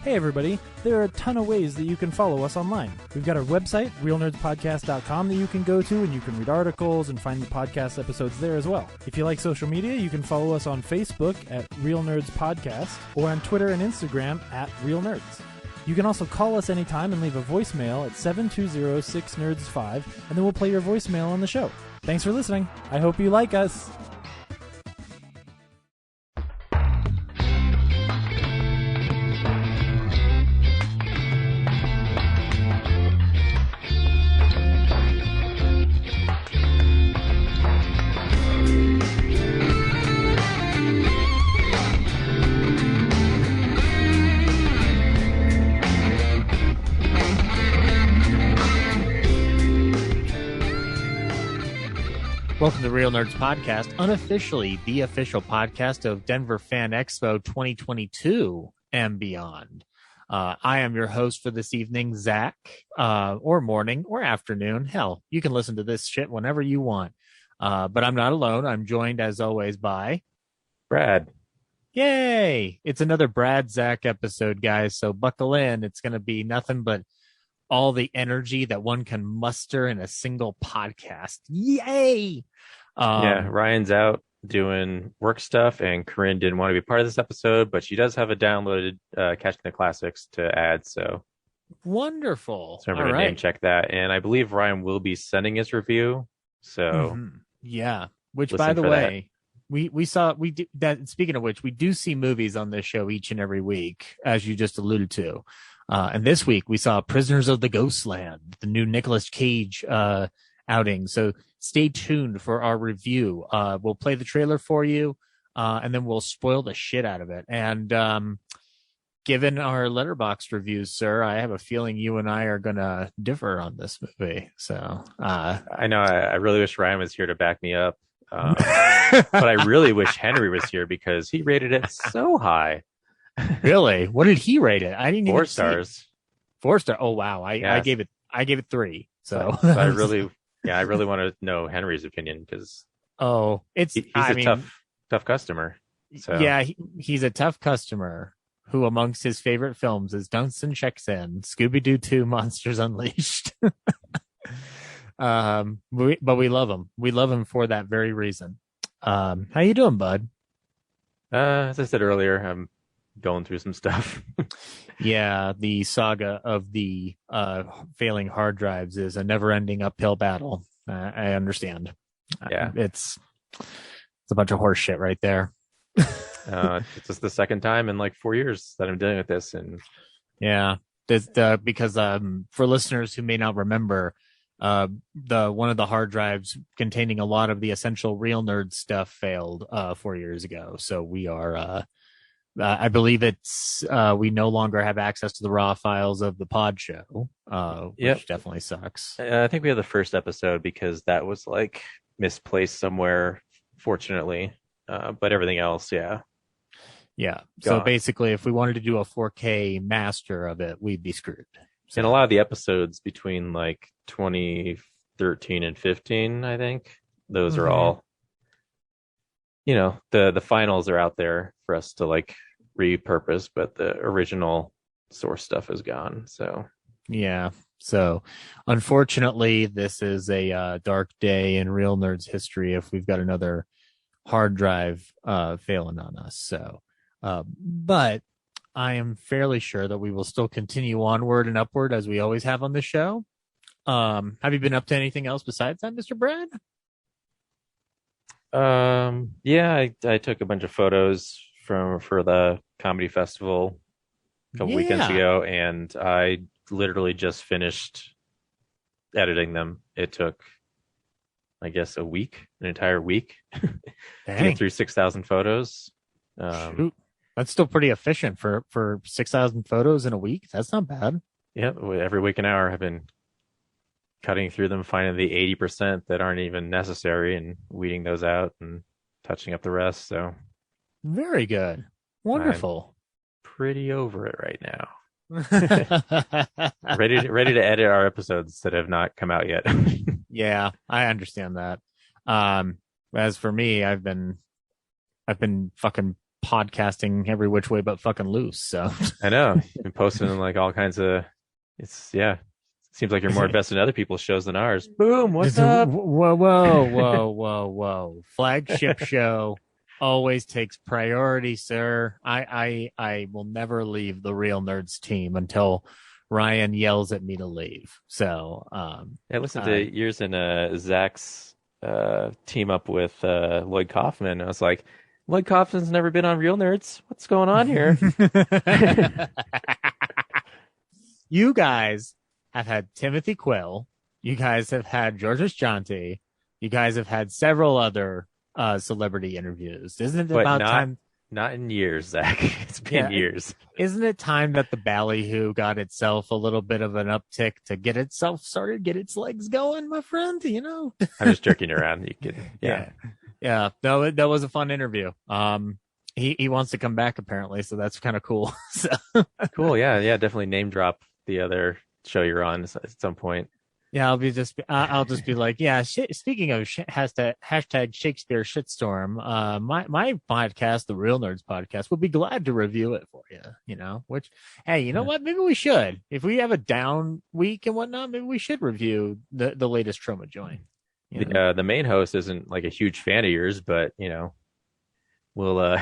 Hey everybody, there are a ton of ways that you can follow us online. We've got our website, realnerdspodcast.com, that you can go to and you can read articles and find the podcast episodes there as well. If you like social media, you can follow us on Facebook at Real Nerds Podcast or on Twitter and Instagram at Real Nerds. You can also call us anytime and leave a voicemail at 720-6nerds5, and then we'll play your voicemail on the show. Thanks for listening. I hope you like us. Welcome to Real Nerds Podcast, unofficially the official podcast of Denver Fan Expo 2022 and beyond. I am your host for this evening, Zach, or morning or afternoon. Hell, you can listen to this shit whenever you want. But I'm not alone. I'm joined, as always, by Brad. Yay! It's another Brad Zach episode, guys, so buckle in. It's going to be nothing but all the energy that one can muster in a single podcast. Yay! Ryan's out doing work stuff, and Corinne didn't want to be part of this episode, but she does have a downloaded Catching the Classics to add, so wonderful. So remember to name check that, and I believe Ryan will be sending his review. So yeah, which by the way, we do that. Speaking of which, we do see movies on this show each and every week, as you just alluded to. And this week we saw Prisoners of the Ghostland, the new Nicolas Cage outing. So stay tuned for our review. We'll play the trailer for you, and then we'll spoil the shit out of it. And given our Letterboxd reviews, sir, I have a feeling you and I are going to differ on this movie. So I know I really wish Ryan was here to back me up. But I really wish Henry was here because he rated it so high. Really? What did he rate it? I didn't even 4 stars. 4 star. Oh wow! I gave it 3. So I really want to know Henry's opinion because he's a tough customer. So yeah, he's a tough customer who, amongst his favorite films, is Dunstan Checks In, Scooby-Doo 2, Monsters Unleashed. But we love him. We love him for that very reason. How you doing, bud? As I said earlier, I'm going through some stuff. Yeah, the saga of the failing hard drives is a never-ending uphill battle. I understand. Yeah, it's a bunch of horse shit right there. It's just the second time in like 4 years that I'm dealing with this, and yeah, because for listeners who may not remember, one of the hard drives containing a lot of the essential Real Nerd stuff failed 4 years ago. So we are. I believe it's we no longer have access to the raw files of the pod show, which definitely sucks. I think we have the first episode because that was like misplaced somewhere, fortunately. But everything else, yeah. So basically, if we wanted to do a 4K master of it, we'd be screwed. So. And a lot of the episodes between like 2013 and 15, I think, those are all, the finals are out there for us to like repurpose, but the original source stuff is gone. So yeah. So unfortunately, this is a dark day in Real Nerds history if we've got another hard drive failing on us. So, but I am fairly sure that we will still continue onward and upward as we always have on the show. Have you been up to anything else besides that, Mr. Brad? Yeah, I took a bunch of photos for the comedy festival a couple weekends ago, and I literally just finished editing them. It took, I guess, an entire week to get through 6,000 photos. Shoot. That's still pretty efficient for 6,000 photos in a week. That's not bad. Yeah, every week an hour I've been cutting through them, finding the 80% that aren't even necessary and weeding those out and touching up the rest. So very good. Wonderful. I'm pretty over it right now. ready to edit our episodes that have not come out yet. Yeah, I understand that. As for me, I've been fucking podcasting every which way but fucking loose. So I know you've been posting like all kinds of. Seems like you're more invested in other people's shows than ours. Boom, what's up? Whoa. Flagship show always takes priority, sir. I will never leave the Real Nerds team until Ryan yells at me to leave. So I listened to yours and Zach's team up with Lloyd Kaufman. I was like, Lloyd Kaufman's never been on Real Nerds. What's going on here? You guys have had Timothy Quill. You guys have had Georges Jonti. You guys have had several other celebrity interviews. Isn't it about time? Not in years, Zach. It's been years. Isn't it time that the ballyhoo got itself a little bit of an uptick to get itself started, get its legs going, my friend? You know, I'm just joking around. You kidding? Yeah. No, that was a fun interview. He wants to come back apparently, so that's kind of cool. So. Cool. Yeah. Definitely name drop the other show you're on at some point. Yeah, I'll just be like, yeah. Speaking of hashtag Shakespeare shitstorm, my podcast, the Real Nerds podcast, will be glad to review it for you. You know, which, hey, you know what? Maybe we should. If we have a down week and whatnot, maybe we should review the latest Trauma joint. The main host isn't like a huge fan of yours, but you know, we'll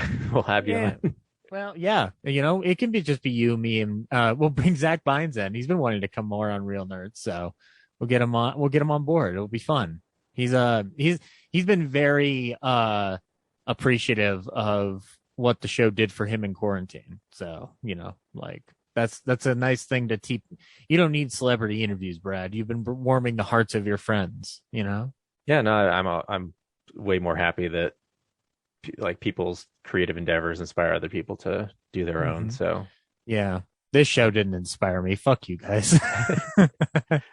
have you on. Well, yeah, you know, it can just be you, me, and we'll bring Zach Bynes in. He's been wanting to come more on Real Nerds, so. We'll get him on board. It'll be fun. He's been very appreciative of what the show did for him in quarantine. So, you know, like that's a nice thing to keep. You don't need celebrity interviews, Brad. You've been warming the hearts of your friends, you know? Yeah, no, I'm way more happy that like people's creative endeavors inspire other people to do their own. So, yeah. This show didn't inspire me. Fuck you guys.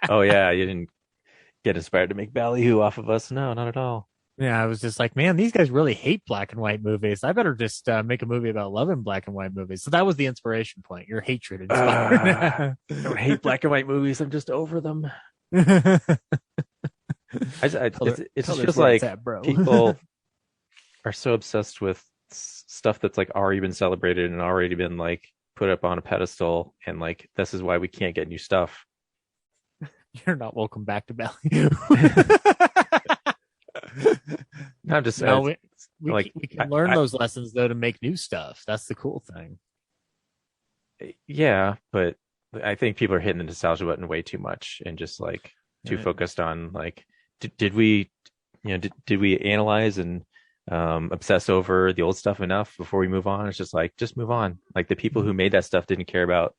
Oh, yeah. You didn't get inspired to make ballyhoo off of us. No, not at all. Yeah, I was just like, man, these guys really hate black and white movies. I better just make a movie about loving black and white movies. So that was the inspiration point. Your hatred inspired. I don't hate black and white movies. I'm just over them. It's just like people are so obsessed with stuff that's like already been celebrated and already been like put up on a pedestal, and like this is why we can't get new stuff. You're not welcome back to ballyhoo. No, I'm just we can learn those lessons though to make new stuff. That's the cool thing. Yeah, but I think people are hitting the nostalgia button way too much and just like too focused on like did we analyze and obsess over the old stuff enough before we move on? It's just like, just move on. Like the people who made that stuff didn't care about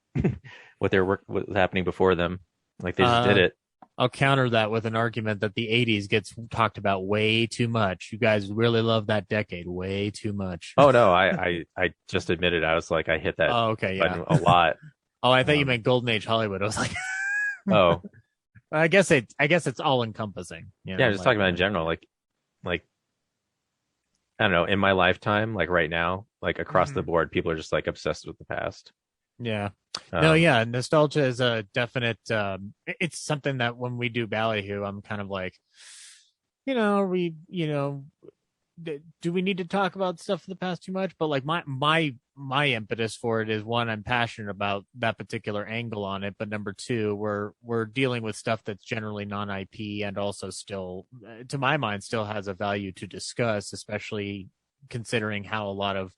what was happening before them. Like they just did it. I'll counter that with an argument that the 80s gets talked about way too much. You guys really love that decade way too much. Oh no, I just admitted I was like, I hit that button a lot. Oh, I thought you meant Golden Age Hollywood. I was like, oh, I guess it's all encompassing. You know, yeah, just talking about in general, like I don't know, in my lifetime, like right now, like across the board, people are just like obsessed with the past. Yeah. Nostalgia is a definite, it's something that when we do ballyhoo, I'm kind of like, do we need to talk about stuff for the past too much? But like my impetus for it is, one, I'm passionate about that particular angle on it, but number two, we're dealing with stuff that's generally non-IP and also still, to my mind, still has a value to discuss, especially considering how a lot of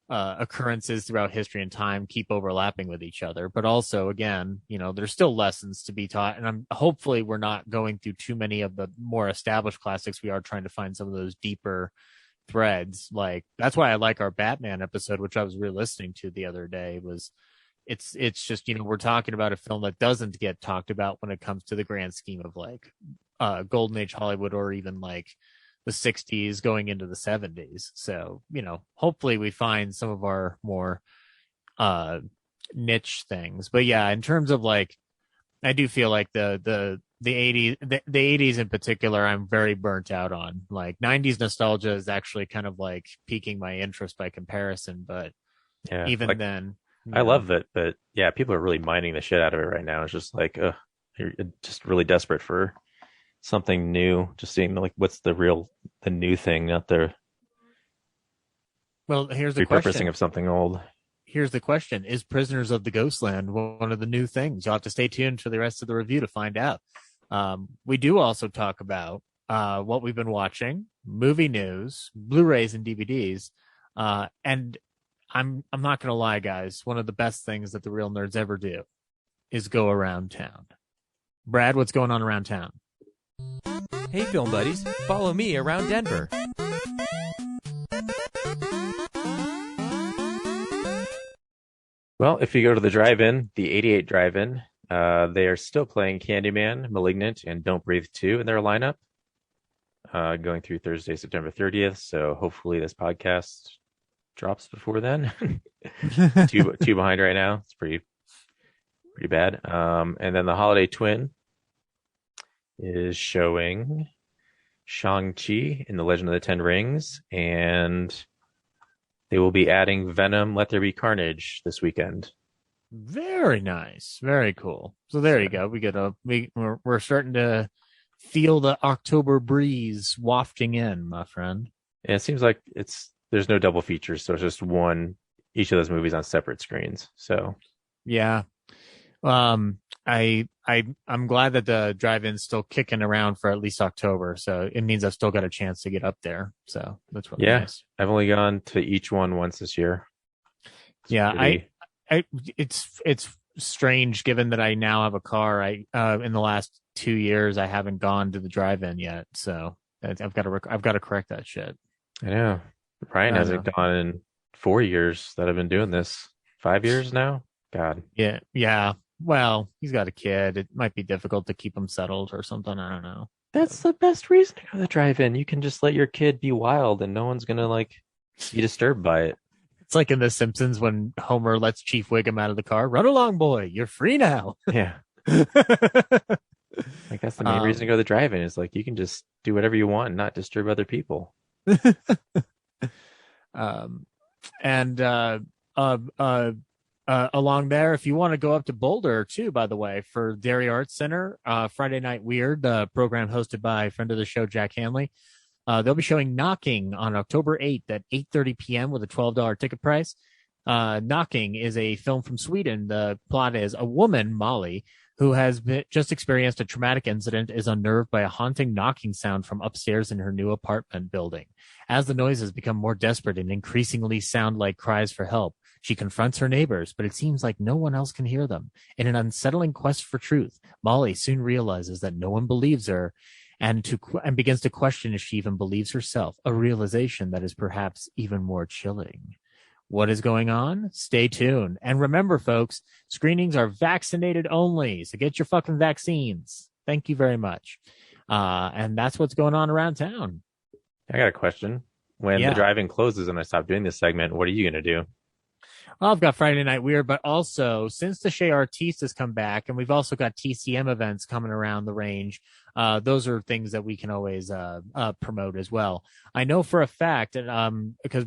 occurrences throughout history and time keep overlapping with each other. But also, again, there's still lessons to be taught, and hopefully we're not going through too many of the more established classics. We are trying to find some of those deeper threads. Like that's why I like our Batman episode, which I was re-listening to the other day. It's just we're talking about a film that doesn't get talked about when it comes to the grand scheme of like Golden Age Hollywood, or even like the 60s going into the 70s. So, hopefully we find some of our more niche things. But yeah, in terms of like, I do feel like the 80s in particular, I'm very burnt out on. Like 90s nostalgia is actually kind of like piquing my interest by comparison. But yeah, even like, then, I love it. But yeah, people are really mining the shit out of it right now. It's just like, you're just really desperate for something new, just seeing like what's the new thing, not the Well, here's the repurposing question. of something old. Here's the question. Is Prisoners of the Ghostland one of the new things? You'll have to stay tuned for the rest of the review to find out. We do also talk about what we've been watching, movie news, Blu-rays and DVDs. And I'm not going to lie, guys. One of the best things that the Real Nerds ever do is go around town. Brad, what's going on around town? Hey, film buddies. Follow me around Denver. Well, if you go to the drive-in, the 88 drive-in, they are still playing Candyman, Malignant, and Don't Breathe 2 in their lineup, going through Thursday, September 30th. So hopefully this podcast drops before then. two behind right now. It's pretty bad. And then the Holiday Twin is showing Shang-Chi in the Legend of the Ten Rings, and they will be adding Venom, Let There Be Carnage this weekend. Very nice. Very cool. So there you go. We're starting to feel the October breeze wafting in, my friend. Yeah, it seems like there's no double features, so it's just each of those movies on separate screens. So yeah. I'm glad that the drive-in's still kicking around for at least October, so it means I've still got a chance to get up there. So that's really nice. I've only gone to each one once this year. It's strange given that I now have a car. In the last 2 years I haven't gone to the drive-in yet, so I've got to correct that shit. I know. Brian hasn't gone in 4 years that I've been doing this. 5 years now. God. Yeah. Well, he's got a kid. It might be difficult to keep him settled or something. I don't know. That's the best reason to go to the drive-in. You can just let your kid be wild and no one's going to be disturbed by it. It's like in The Simpsons when Homer lets Chief Wiggum out of the car. Run along, boy. You're free now. Yeah. That's the main reason to go to the drive-in is you can just do whatever you want and not disturb other people. Along there, if you want to go up to Boulder too, by the way, for Dairy Arts Center, Friday Night Weird, the program hosted by a friend of the show, Jack Hanley. They'll be showing Knocking on October 8th at 8:30 p.m. with a $12 ticket price. Knocking is a film from Sweden. The plot is a woman, Molly, who has just experienced a traumatic incident, is unnerved by a haunting knocking sound from upstairs in her new apartment building. As the noises become more desperate and increasingly sound like cries for help, she confronts her neighbors, but it seems like no one else can hear them. In an unsettling quest for truth, Molly soon realizes that no one believes her and begins to question if she even believes herself, a realization that is perhaps even more chilling. What is going on? Stay tuned. And remember, folks, screenings are vaccinated only, so get your fucking vaccines. Thank you very much. And that's what's going on around town. I got a question. When the drive-in closes and I stop doing this segment, what are you going to do? Well, I've got Friday Night Weird, but also since the Chez Artistes has come back, and we've also got TCM events coming around the range, those are things that we can always promote as well. I know for a fact, because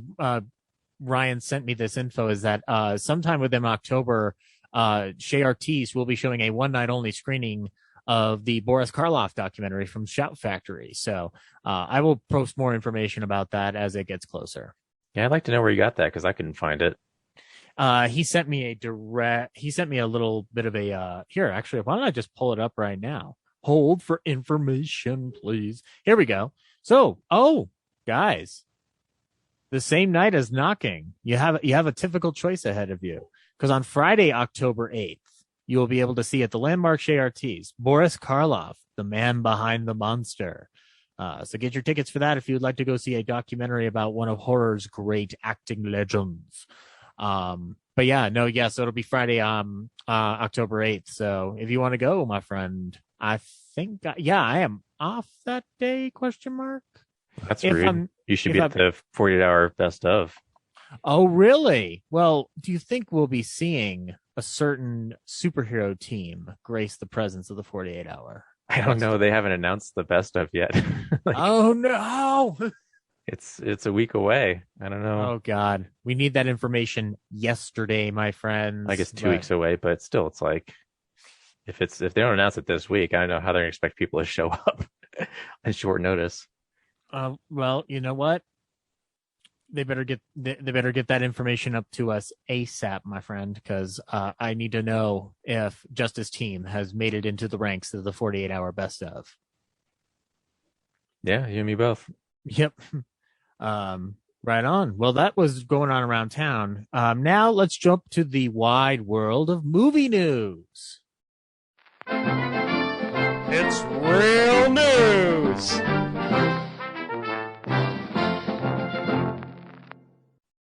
Ryan sent me this info, is that sometime within October, Chez Artistes will be showing a one-night-only screening of the Boris Karloff documentary from Shout Factory. So I will post more information about that as it gets closer. Yeah, I'd like to know where you got that because I couldn't find it. He sent me a little bit of a, here, actually, why don't I just pull it up right now? Hold for information, please. Here we go. So, guys, the same night as Knocking, you have a typical choice ahead of you. Because on Friday, October 8th, you will be able to see at the landmark Chez Artistes, Boris Karloff, the man behind the monster. So get your tickets for that if you would like to go see a documentary about one of horror's great acting legends. So it'll be Friday, October 8th. So if you want to go, my friend, I think, I am off that day, ? That's rude. You should be at the 48-hour best of. Oh, really? Well, do you think we'll be seeing a certain superhero team grace the presence of the 48-hour? I don't know. They haven't announced the best of yet. Oh, no. It's a week away. I don't know. Oh, God. We need that information yesterday, my friends. I guess 2 weeks away, but still, it's like, if they don't announce it this week, I don't know how they're going to expect people to show up at short notice. Well, you know what? They better get that information up to us ASAP, my friend, because I need to know if Justice Team has made it into the ranks of the 48-hour best of. Yeah, you and me both. Yep. Right on. Well, that was going on around town. Now let's jump to the wide world of movie news. It's real news.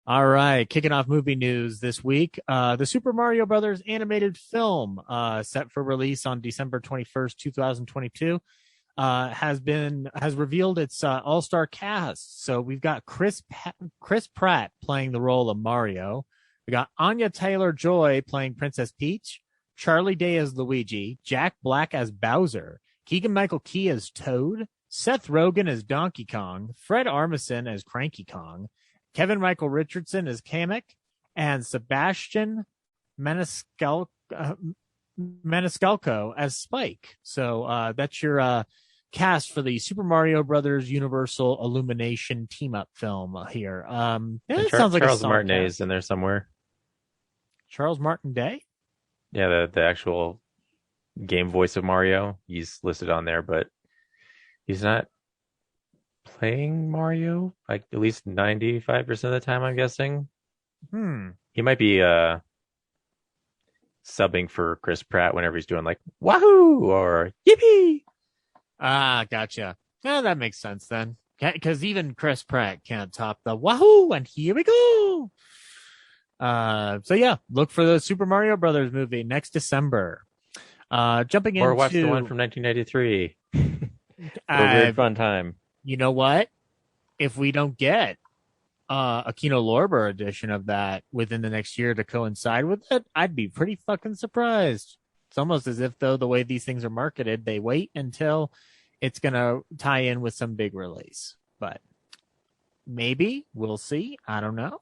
All right, kicking off movie news this week. The Super Mario Brothers animated film, set for release on December 21st, 2022, has revealed its all-star cast. So we've got Chris Pratt playing the role of Mario. We got Anya Taylor-Joy playing Princess Peach, Charlie Day as Luigi, Jack Black as Bowser, Keegan-Michael Key as Toad, Seth Rogen as Donkey Kong, Fred Armisen as Cranky Kong, Kevin Michael Richardson as Kamek, and Sebastian Maniscalco as Spike. So that's your cast for the Super Mario Brothers Universal Illumination team-up film here. It sounds like Charles Martinet's in there somewhere. Charles Martin Day? Yeah, the actual game voice of Mario. He's listed on there, but he's not playing Mario, like at least 95% of the time, I'm guessing. He might be subbing for Chris Pratt whenever he's doing like wahoo or yippee. Ah, gotcha. Yeah, that makes sense then. Because even Chris Pratt can't top the wahoo, and here we go. So yeah, look for the Super Mario Brothers movie next December. Jumping into... Or watch the one from 1993. A weird fun time. You know what? If we don't get a Kino Lorber edition of that within the next year to coincide with it, I'd be pretty fucking surprised. It's almost as if, though, the way these things are marketed, they wait until it's going to tie in with some big release. But maybe. We'll see. I don't know.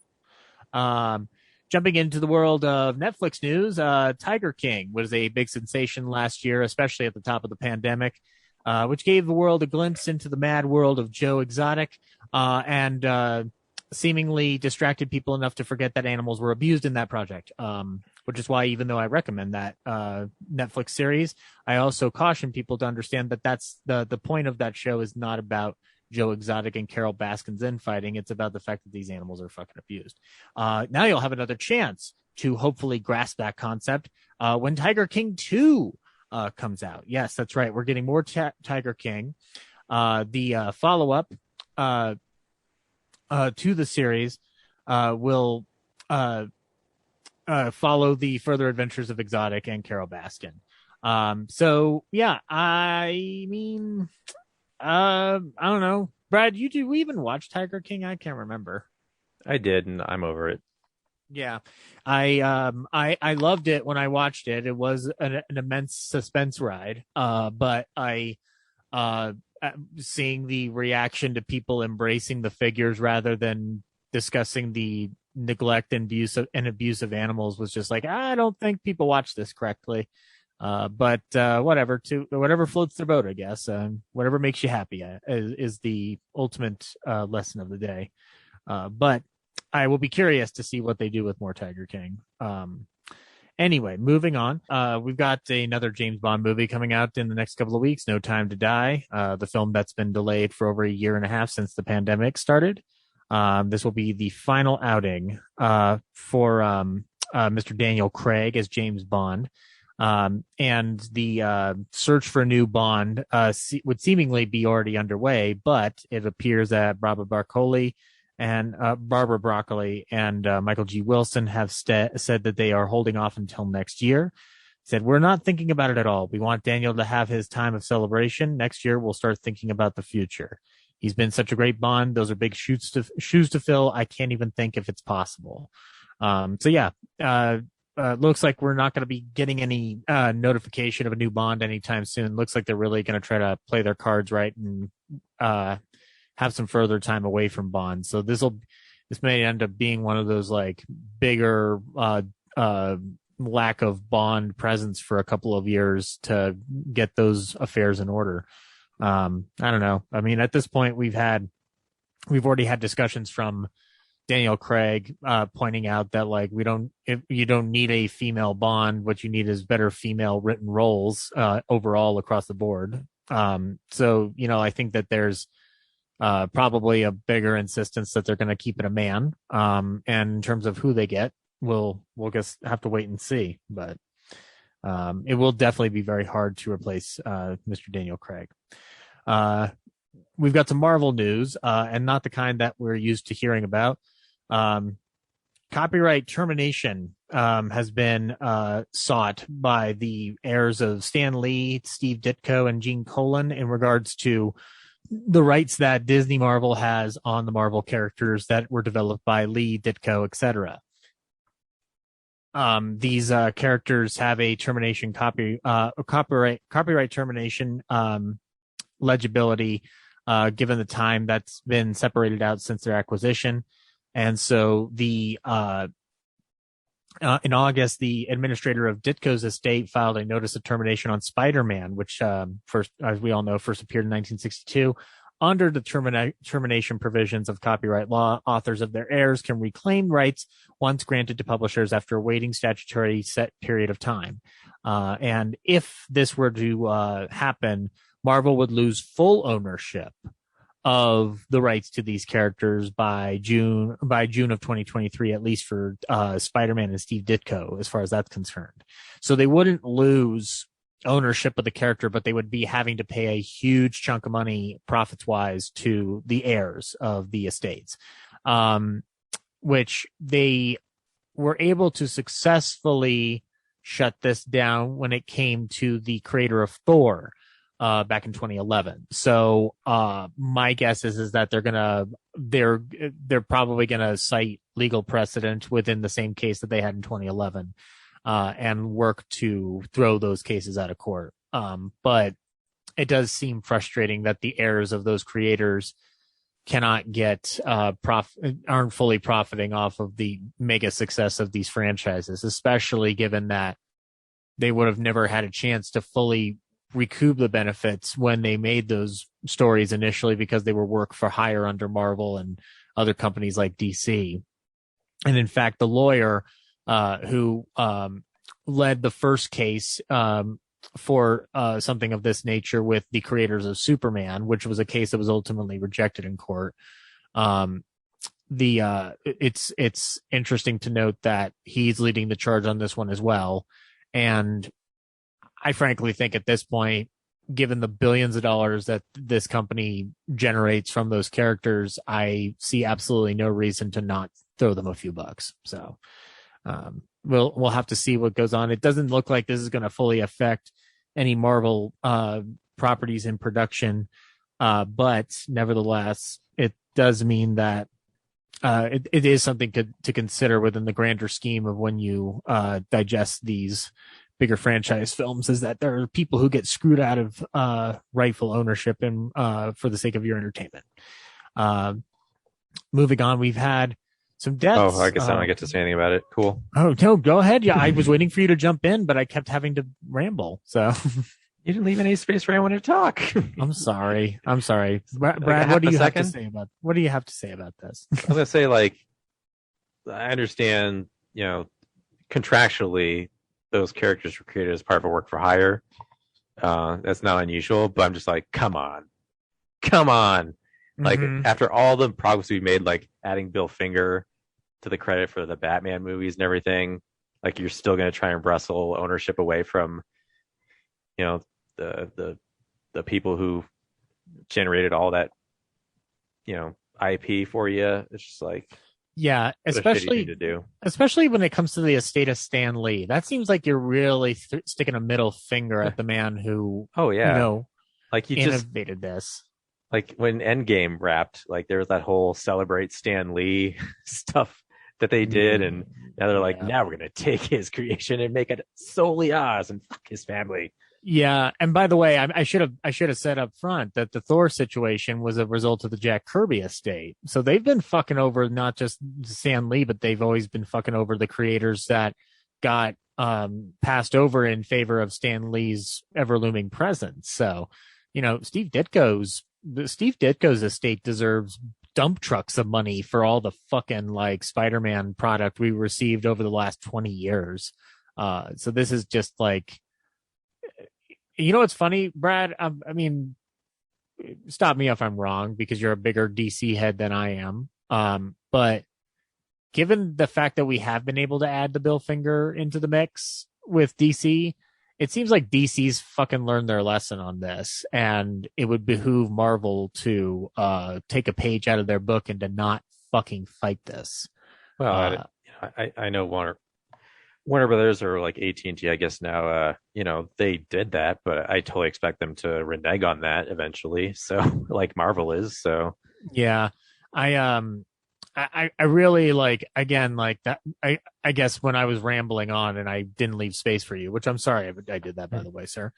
Jumping into the world of Netflix news, Tiger King was a big sensation last year, especially at the top of the pandemic. Which gave the world a glimpse into the mad world of Joe Exotic, and seemingly distracted people enough to forget that animals were abused in that project. Which is why, even though I recommend that Netflix series, I also caution people to understand that that's the point of that show is not about Joe Exotic and Carol Baskin's infighting. It's about the fact that these animals are fucking abused. Now you'll have another chance to hopefully grasp that concept when Tiger King 2 comes out. Yes, that's right. We're getting more Tiger King. The follow-up to the series will follow the further adventures of Exotic and Carol Baskin. So yeah, I mean, I don't know. Brad, do we even watch Tiger King? I can't remember. I did, and I'm over it. Yeah, I loved it when I watched it. It was an immense suspense ride. But seeing the reaction to people embracing the figures rather than discussing the neglect and abuse of animals was just like, I don't think people watch this correctly. But whatever floats their boat, I guess. Whatever makes you happy is the ultimate lesson of the day. But I will be curious to see what they do with more Tiger King. Anyway, moving on. We've got another James Bond movie coming out in the next couple of weeks, No Time to Die, the film that's been delayed for over a year and a half since the pandemic started. This will be the final outing for Mr. Daniel Craig as James Bond. And the search for a new Bond would seemingly be already underway, but it appears that Barbara Broccoli and Michael G. Wilson have said that they are holding off until next year. Said, we're not thinking about it at all. We want Daniel to have his time of celebration. Next year, we'll start thinking about the future. He's been such a great Bond. Those are big shoes to fill. I can't even think if it's possible. Looks like we're not going to be getting any notification of a new Bond anytime soon. Looks like they're really going to try to play their cards right and have some further time away from Bond. So this may end up being one of those like bigger lack of Bond presence for a couple of years to get those affairs in order. I don't know. I mean, at this point, we've already had discussions from Daniel Craig pointing out that like you don't need a female Bond. What you need is better female written roles overall across the board. So I think that there's probably a bigger insistence that they're going to keep it a man. And in terms of who they get, we'll just have to wait and see. But it will definitely be very hard to replace Mr. Daniel Craig. We've got some Marvel news, and not the kind that we're used to hearing about. Copyright termination has been sought by the heirs of Stan Lee, Steve Ditko, and Gene Colan in regards to the rights that Disney Marvel has on the Marvel characters that were developed by Lee, Ditko, etc. These characters have a termination copyright termination legibility given the time that's been separated out since their acquisition. And so in August, the administrator of Ditko's estate filed a notice of termination on Spider-Man, which first, as we all know, first appeared in 1962. Under the termination provisions of copyright law, authors of their heirs can reclaim rights once granted to publishers after a waiting statutory set period of time. And if this were to happen, Marvel would lose full ownership of the rights to these characters by June of 2023, at least for Spider-Man and Steve Ditko, as far as that's concerned. So they wouldn't lose ownership of the character, but they would be having to pay a huge chunk of money profits-wise to the heirs of the estates, which they were able to successfully shut this down when it came to the creator of Thor, back in 2011. So my guess is that they're probably gonna cite legal precedent within the same case that they had in 2011 and work to throw those cases out of court. But it does seem frustrating that the heirs of those creators cannot get aren't fully profiting off of the mega success of these franchises, especially given that they would have never had a chance to fully recoup the benefits when they made those stories initially, because they were work for hire under Marvel and other companies like DC. And in fact, the lawyer who led the first case for something of this nature with the creators of Superman, which was a case that was ultimately rejected in court. It's interesting to note that he's leading the charge on this one as well. And I frankly think at this point, given the billions of dollars that this company generates from those characters, I see absolutely no reason to not throw them a few bucks. So we'll have to see what goes on. It doesn't look like this is going to fully affect any Marvel properties in production, but nevertheless, it does mean that it is something to consider within the grander scheme of when you digest these bigger franchise films, is that there are people who get screwed out of rightful ownership and for the sake of your entertainment. Moving on, we've had some deaths. Oh, I guess I don't get to say anything about it. Cool. Oh, no, go ahead. Yeah, I was waiting for you to jump in, but I kept having to ramble. So you didn't leave any space for anyone to talk. I'm sorry. Brad, what do you have to say about this? I was gonna say, like, I understand, contractually, those characters were created as part of a work for hire. That's not unusual, but I'm just like, come on. Like, after all the progress we made, like adding Bill Finger to the credit for the Batman movies and everything, like, you're still going to try and wrestle ownership away from, the people who generated all that, IP for you. It's just like, yeah, especially when it comes to the estate of Stan Lee. That seems like you're really sticking a middle finger at the man who, like, he innovated this. Like, when Endgame wrapped, like, there was that whole celebrate Stan Lee stuff that they did, and now they're like, now we're gonna take his creation and make it solely ours and fuck his family. Yeah, and by the way, I should have said up front that the Thor situation was a result of the Jack Kirby estate. So they've been fucking over not just Stan Lee, but they've always been fucking over the creators that got passed over in favor of Stan Lee's ever looming presence. So, Steve Ditko's estate deserves dump trucks of money for all the fucking like Spider-Man product we received over the last 20 years. So this is just like, you know, what's funny, Brad? I mean, stop me if I'm wrong because you're a bigger DC head than I am. But given the fact that we have been able to add the Bill Finger into the mix with DC, it seems like DC's fucking learned their lesson on this, and it would behoove Marvel to take a page out of their book and to not fucking fight this. Well, I know Warner Brothers or like AT&T, I guess now, they did that, but I totally expect them to renege on that eventually. So like Marvel is. So yeah, I really like, again, like that. I guess when I was rambling on and I didn't leave space for you, which I'm sorry, I did that, by the way, sir.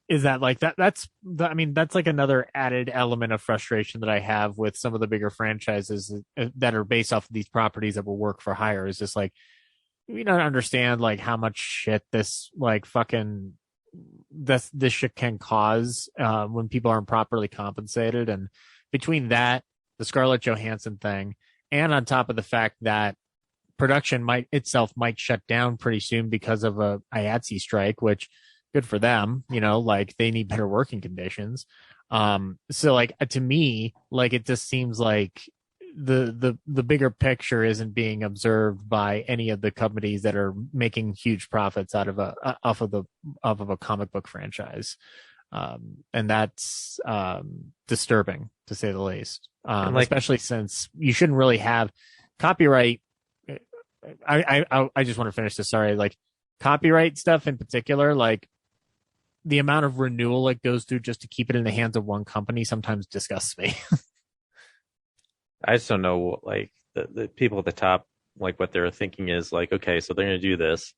Is that like that's like another added element of frustration that I have with some of the bigger franchises that are based off of these properties that will work for hire. Is just like, we don't understand like how much shit this like fucking this shit can cause when people aren't properly compensated. And between that, the Scarlett Johansson thing, and on top of the fact that production might shut down pretty soon because of a IATSE strike, which good for them, like they need better working conditions. So like to me, like it just seems like the bigger picture isn't being observed by any of the companies that are making huge profits out of off of a comic book franchise. And that's disturbing to say the least. Especially since you shouldn't really have copyright. I just want to finish this. Sorry. Like copyright stuff in particular, like the amount of renewal it goes through just to keep it in the hands of one company sometimes disgusts me. I just don't know, like the people at the top, like what they're thinking is like, okay, so they're going to do this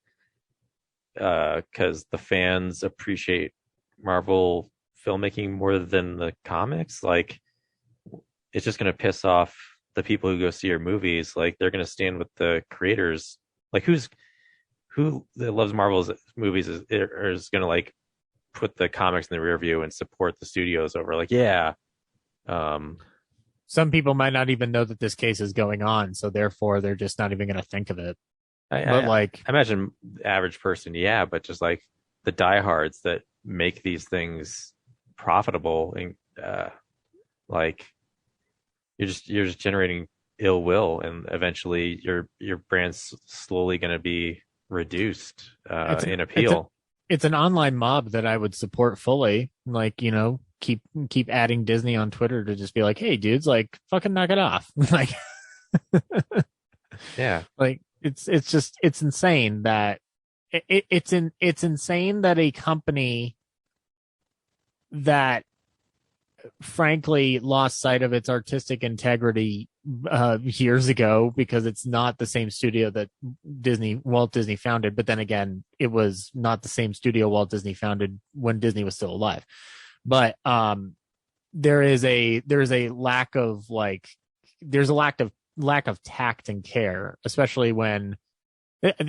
because the fans appreciate Marvel filmmaking more than the comics. Like it's just going to piss off the people who go see your movies. Like they're going to stand with the creators. Like who that loves Marvel's movies is going to like put the comics in the rear view and support the studios over like, yeah. Some people might not even know that this case is going on, so therefore they're just not even going to think of it. I imagine the average person, yeah, but just like the diehards that make these things profitable and like you're just generating ill will, and eventually your brand's slowly going to be reduced in appeal. It's an online mob that I would support fully. Like, keep adding Disney on Twitter to just be like, hey dudes, like fucking knock it off. Like, yeah, like it's insane that it's insane that a company that frankly lost sight of its artistic integrity years ago because it's not the same studio that Walt Disney founded, but then again, it was not the same studio Walt Disney founded when Disney was still alive. But there is a lack of tact and care, especially when,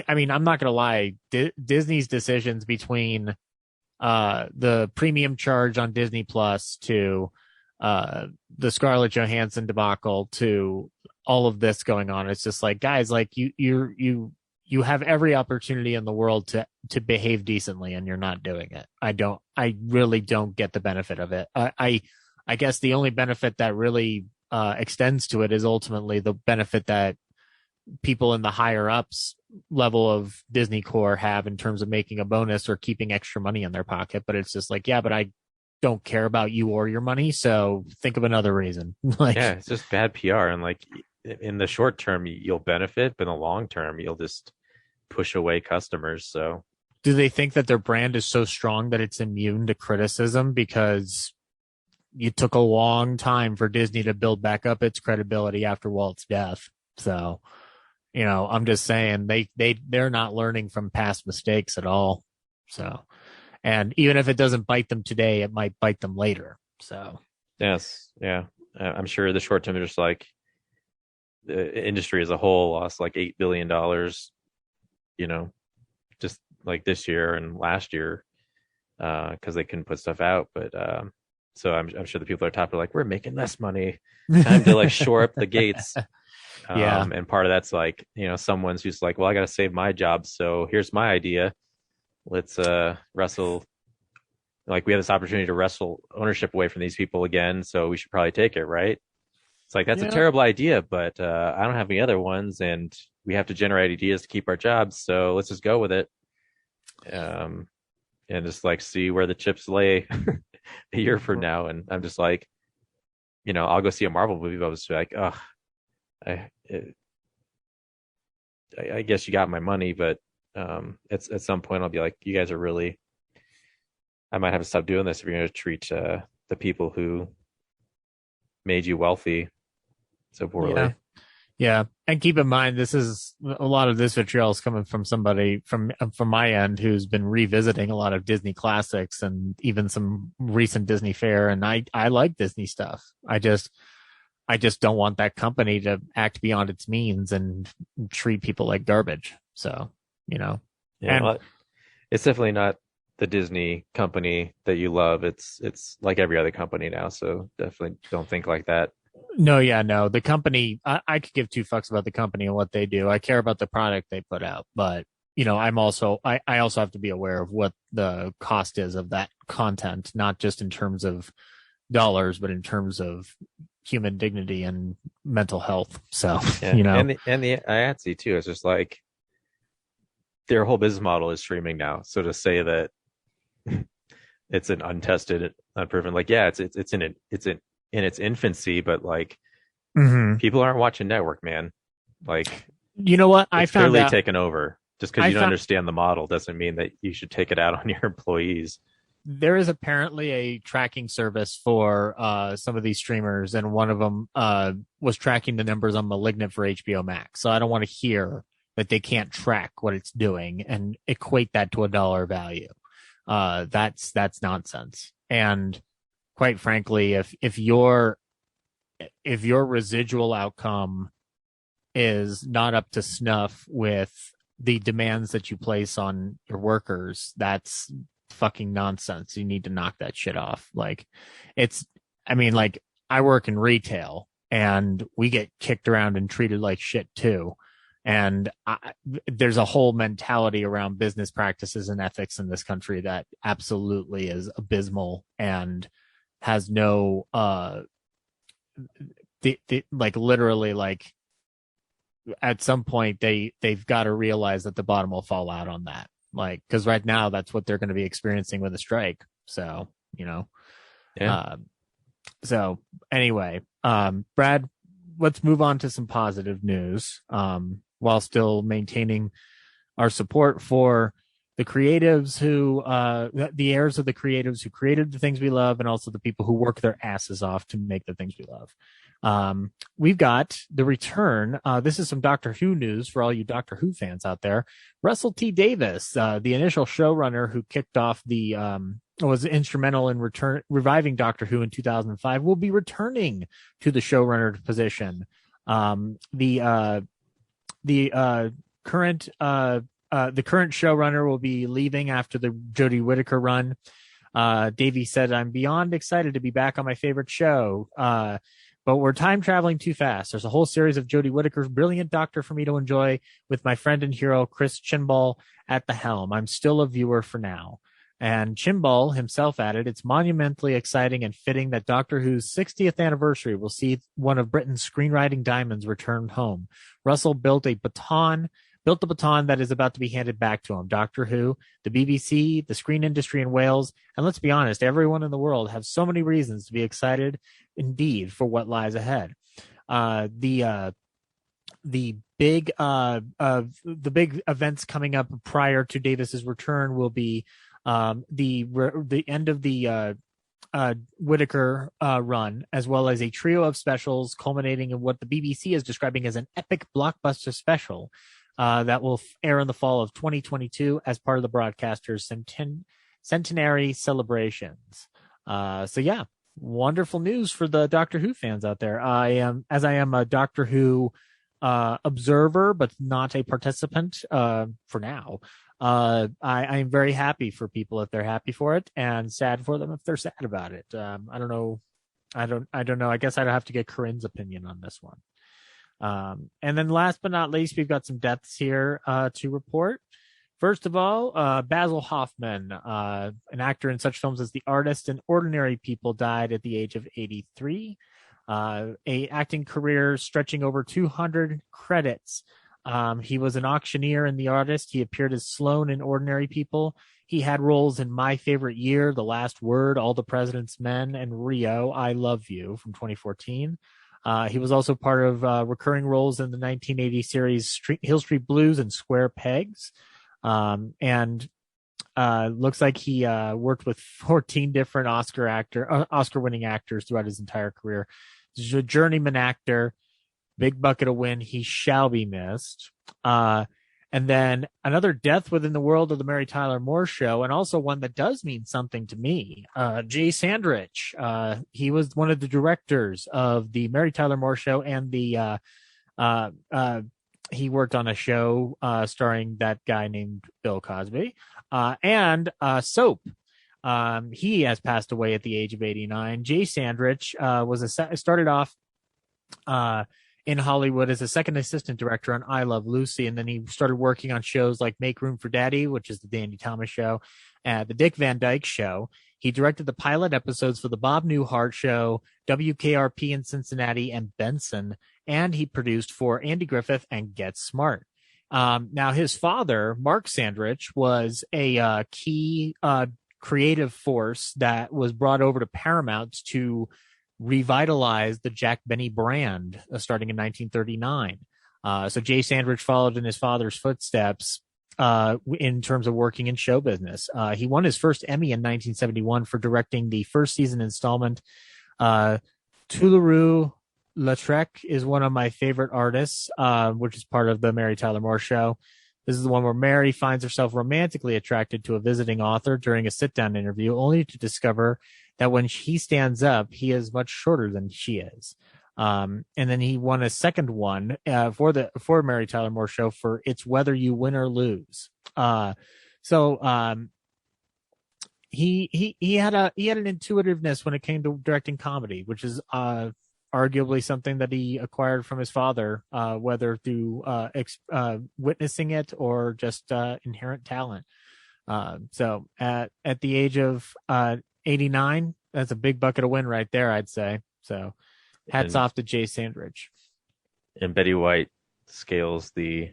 I mean, I'm not going to lie, Disney's decisions between the premium charge on Disney Plus to the Scarlett Johansson debacle to all of this going on. It's just like, guys, like you have every opportunity in the world to behave decently and you're not doing it. I really don't get the benefit of it. I guess the only benefit that really extends to it is ultimately the benefit that people in the higher ups level of Disney core have in terms of making a bonus or keeping extra money in their pocket. But it's just like, yeah, but I don't care about you or your money. So think of another reason. Like, yeah, it's just bad PR. And like in the short term, you'll benefit, but in the long term, you'll just push away customers. So do they think that their brand is so strong that it's immune to criticism because it took a long time for Disney to build back up its credibility after Walt's death? So, I'm just saying they're not learning from past mistakes at all. So, and even if it doesn't bite them today, it might bite them later. So, yes. Yeah. I'm sure the short term, just like the industry as a whole lost like $8 billion, just like this year and last year, because they couldn't put stuff out. But So I'm sure the people at the top are like, we're making less money. Time to like shore up the gates. Yeah. And part of that's like, someone's just like, well, I got to save my job. So here's my idea. Let's wrestle. Like, we have this opportunity to wrestle ownership away from these people again. So we should probably take it, right? It's like, that's a terrible idea, but I don't have any other ones. And we have to generate ideas to keep our jobs. So let's just go with it. And just like see where the chips lay a year from now. And I'm just like, I'll go see a Marvel movie, but I was like, oh, I guess you got my money, but at some point I'll be like, you guys are really, I might have to stop doing this if you're going to treat the people who made you wealthy so poorly. Yeah. And keep in mind, this is a lot of this vitriol is coming from somebody from my end who's been revisiting a lot of Disney classics and even some recent Disney fare. And I like Disney stuff. I just don't want that company to act beyond its means and treat people like garbage. So, Yeah, well, it's definitely not the Disney company that you love. It's like every other company now. So definitely don't think like that. No. The company, I could give two fucks about the company and what they do. I care about the product they put out, but I also have to be aware of what the cost is of that content, not just in terms of dollars, but in terms of human dignity and mental health. So, and the IATSE too. It's just like their whole business model is streaming now. So to say that it's an untested, unproven, like, yeah, it's in its infancy, but like people aren't watching network, man. Like, you know what? I found clearly taken over. Just because you don't understand the model doesn't mean that you should take it out on your employees. There is apparently a tracking service for some of these streamers, and one of them was tracking the numbers on Malignant for HBO Max. So I don't want to hear that they can't track what it's doing and equate that to a dollar value. That's nonsense. And quite frankly, if your residual outcome is not up to snuff with the demands that you place on your workers, that's fucking nonsense. You need to knock that shit off. Like, I work in retail and we get kicked around and treated like shit too. And there's a whole mentality around business practices and ethics in this country that absolutely is abysmal and has no, literally, like, at some point they've got to realize that the bottom will fall out on that. Like, because right now that's what they're going to be experiencing with a strike. So, so anyway, Brad, let's move on to some positive news, while still maintaining our support for the creatives who, the heirs of the creatives who created the things we love, and also the people who work their asses off to make the things we love. We've got the return. This is some Doctor Who news for all you Doctor Who fans out there. Russell T. Davies, the initial showrunner who kicked off was instrumental in reviving Doctor Who in 2005, will be returning to the showrunner position. The current showrunner will be leaving after the Jodie Whittaker run. Davies said, "I'm beyond excited to be back on my favorite show. But we're time traveling too fast. There's a whole series of Jodie Whittaker's brilliant Doctor for me to enjoy with my friend and hero, Chris Chimbal, at the helm. I'm still a viewer for now." And Chimbal himself added, "It's monumentally exciting and fitting that Doctor Who's 60th anniversary will see one of Britain's screenwriting diamonds return home. Russell built the baton that is about to be handed back to him. Doctor Who, the BBC, the screen industry in Wales, and let's be honest, everyone in the world have so many reasons to be excited indeed for what lies ahead." The big events coming up prior to Davis's return will be the end of the Whittaker run, as well as a trio of specials culminating in what the BBC is describing as an epic blockbuster special that will air in the fall of 2022 as part of the broadcaster's centenary celebrations. So yeah, wonderful news for the Doctor Who fans out there. I am a Doctor Who observer, but not a participant for now. I'm very happy for people if they're happy for it, and sad for them if they're sad about it. I don't know. I don't know. I guess I'd have to get Corinne's opinion on this one. And then last but not least, we've got some deaths here to report. First of all, Basil Hoffman, an actor in such films as The Artist and Ordinary People, died at the age of 83. A acting career stretching over 200 credits. He was an auctioneer in The Artist. He appeared as Sloane in Ordinary People. He had roles in My Favorite Year, The Last Word, All the President's Men, and Rio, I Love You from 2014. He was also part of recurring roles in the 1980 series Hill Street Blues and Square Pegs. And looks like he worked with 14 different Oscar-winning actors throughout his entire career. He's a journeyman actor, big bucket of win. He shall be missed. And then another death within the world of the Mary Tyler Moore Show, and also one that does mean something to me. Jay Sandrich. He was one of the directors of the Mary Tyler Moore Show and the he worked on a show starring that guy named Bill Cosby and Soap. He has passed away at the age of 89. Jay Sandrich started off in Hollywood as a second assistant director on I Love Lucy, and then he started working on shows like Make Room for Daddy, which is the Dandy Thomas Show, the Dick Van Dyke Show. He directed the pilot episodes for the Bob Newhart Show, WKRP in Cincinnati, and Benson, and he produced for Andy Griffith and Get Smart. Now, his father, Mark Sandrich, was a key creative force that was brought over to Paramount to revitalize the Jack Benny brand starting in 1939. So Jay Sandrich followed in his father's footsteps in terms of working in show business. He won his first Emmy in 1971 for directing the first season installment. Toulourou Lautrec is one of my favorite artists, which is part of the Mary Tyler Moore Show. This is the one where Mary finds herself romantically attracted to a visiting author during a sit-down interview, only to discover that when he stands up, he is much shorter than she is. And then he won a second one for Mary Tyler Moore Show for It's Whether You Win or Lose. He had an intuitiveness when it came to directing comedy, which is arguably something that he acquired from his father, whether through witnessing it or just inherent talent. So at the age of 89, that's a big bucket of win right there, I'd say. So hats off to Jay Sandrich. And Betty White scales the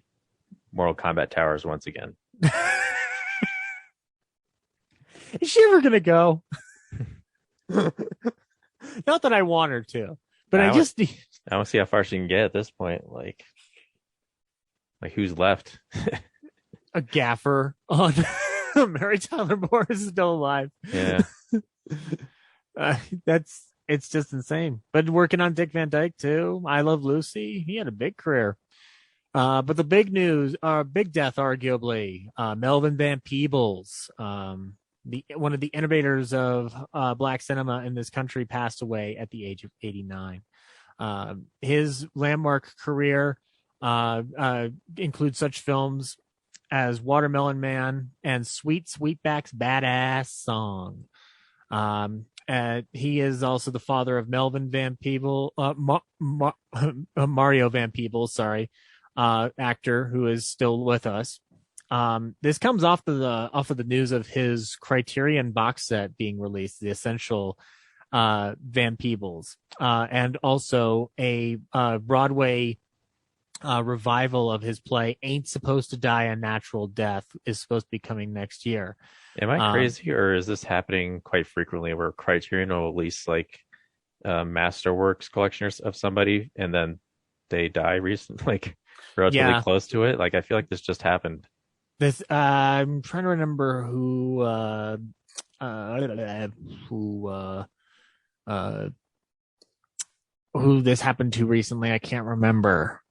Mortal Kombat towers once again. Is she ever going to go? Not that I want her to, but I want to see how far she can get at this point. Like who's left? A gaffer on Mary Tyler Moore is still alive. Yeah. It's just insane. But working on Dick Van Dyke too. I Love Lucy. He had a big career. But the big news, big death, arguably, Melvin Van Peebles, one of the innovators of black cinema in this country, passed away at the age of 89. His landmark career includes such films as Watermelon Man and Sweet Sweetback's Badass Song. He is also the father of Melvin Van Peebles, Mario Van Peebles, actor who is still with us. This comes off of the news of his Criterion box set being released, The Essential Van Peebles, and also a Broadway revival of his play Ain't Supposed to Die a Natural Death is supposed to be coming next year. Am I crazy, or is this happening quite frequently where Criterion will release like masterworks collection of somebody and then they die recently, like relatively close to it? Like I feel like this just happened. This I'm trying to remember who this happened to recently. I can't remember.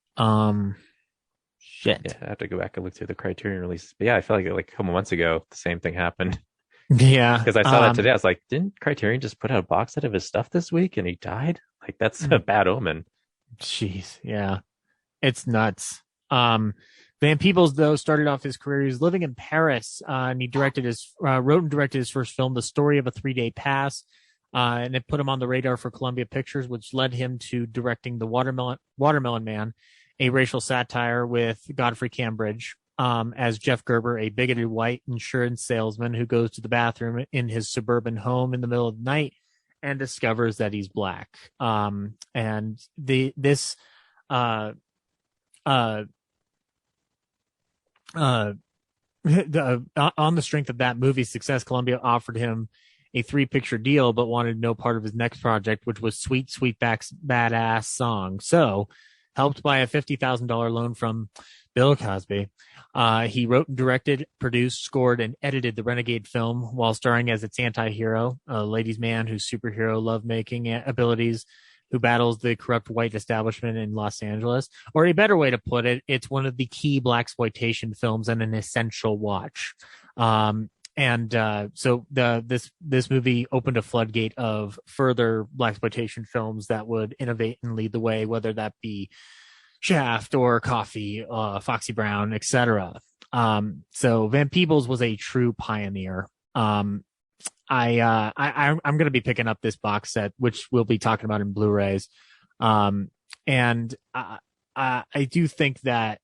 Shit. Yeah, I have to go back and look through the Criterion releases. But yeah, I feel like a couple months ago the same thing happened. Yeah, because I saw that today. I was like, didn't Criterion just put out a box set of his stuff this week and he died? Like that's a bad omen. Jeez, yeah. It's nuts. Van Peebles, though, started off his career. He was living in Paris, and he wrote and directed his first film, The Story of a 3-Day Pass, and it put him on the radar for Columbia Pictures, which led him to directing The Watermelon Man, a racial satire with Godfrey Cambridge as Jeff Gerber, a bigoted white insurance salesman who goes to the bathroom in his suburban home in the middle of the night and discovers that he's black. On the strength of that movie's success, Columbia offered him a 3-picture deal, but wanted no part of his next project, which was Sweet Sweetback's Badass Song. So, helped by a $50,000 loan from Bill Cosby, he wrote and directed, produced, scored, and edited the Renegade film while starring as its anti-hero, a ladies' man whose superhero lovemaking abilities, who battles the corrupt white establishment in Los Angeles. Or a better way to put it, it's one of the key blaxploitation films and an essential watch. So this movie opened a floodgate of further blaxploitation films that would innovate and lead the way, whether that be Shaft or Coffee, Foxy Brown, etc. So Van Peebles was a true pioneer. I'm going to be picking up this box set, which we'll be talking about in Blu-rays. And I do think that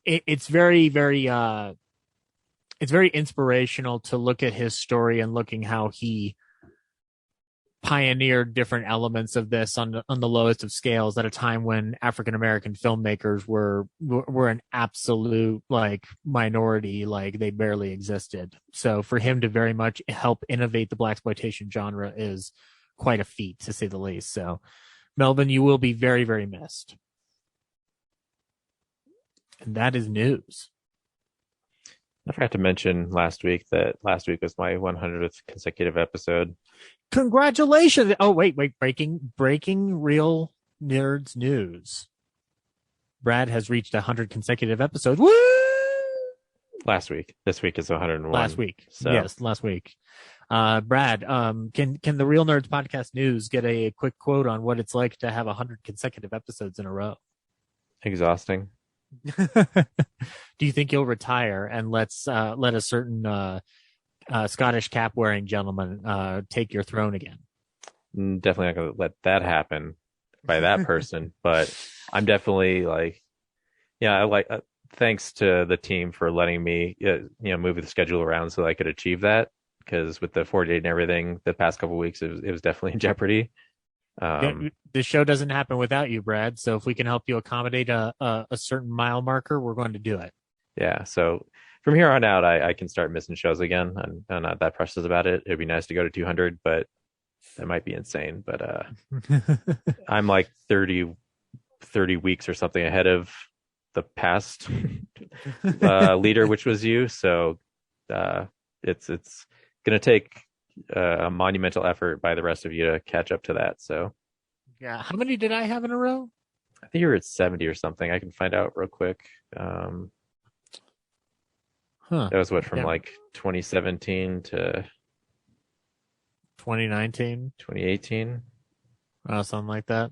it's very, very, it's very inspirational to look at his story and looking how he pioneered different elements of this on the lowest of scales at a time when African American filmmakers were an absolute minority, they barely existed. So for him to very much help innovate the blaxploitation genre is quite a feat, to say the least. So Melvin, you will be very, very missed. And that is news. I forgot to mention last week was my 100th consecutive episode. Congratulations! Oh, wait! Breaking Real Nerds news. Brad has reached 100 consecutive episodes. Woo! Last week. This week is 101. Last week. So. Yes, last week. Brad, can the Real Nerds Podcast News get a quick quote on what it's like to have 100 consecutive episodes in a row? Exhausting. Do you think you'll retire and let a certain Scottish cap wearing gentleman take your throne again? Definitely not going to let that happen by that person, but I'm definitely thanks to the team for letting me move the schedule around so I could achieve that, because with the 4-day and everything the past couple of weeks it was definitely in jeopardy. The show doesn't happen without you, Brad. So if we can help you accommodate a certain mile marker, we're going to do it. Yeah. So from here on out, I can start missing shows again. I'm not that precious about it. It'd be nice to go to 200, but that might be insane. But I'm like 30 weeks or something ahead of the past leader, which was you. So it's going to take a monumental effort by the rest of you to catch up to that. So yeah, how many did I have in a row? I think you were at 70 or something. I can find out real quick. That was from 2017 to 2019, 2018, something like that.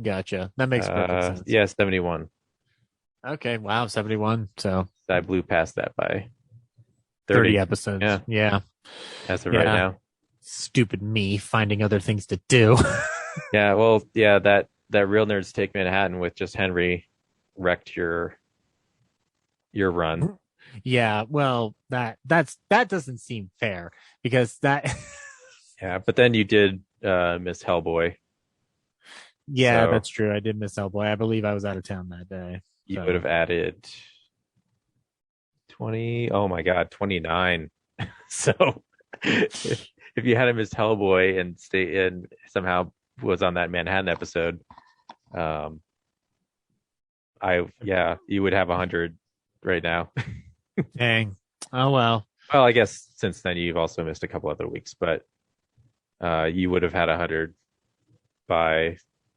Gotcha. That makes perfect sense. Yeah, 71. Okay, wow, 71. So I blew past that by 30 episodes. Yeah. As of right now. Stupid me finding other things to do. Yeah, well, yeah, that Real Nerds Take Manhattan with just Henry wrecked your run. Yeah, well, that doesn't seem fair, because that Yeah, but then you did miss Hellboy. Yeah, so that's true. I did miss Hellboy. I believe I was out of town that day. You would have added 29. So if you hadn't missed Hellboy and stay in somehow was on that Manhattan episode, you would have 100 right now. Dang. Oh well. Well, I guess since then you've also missed a couple other weeks, but you would have had 100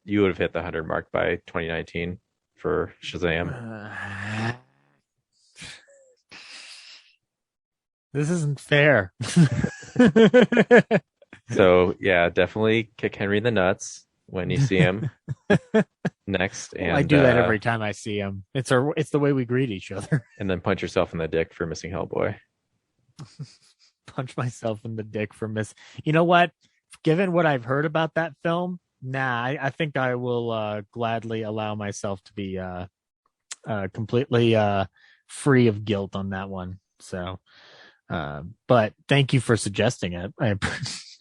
you would have hit the 100 mark by 2019 for Shazam. This isn't fair. So yeah, definitely kick Henry in the nuts when you see him. next. And I do that every time I see him. It's the way we greet each other. And then punch yourself in the dick for missing Hellboy. Punch myself in the dick for You know what? Given what I've heard about that film, I think I will gladly allow myself to be completely free of guilt on that one. So, but thank you for suggesting it.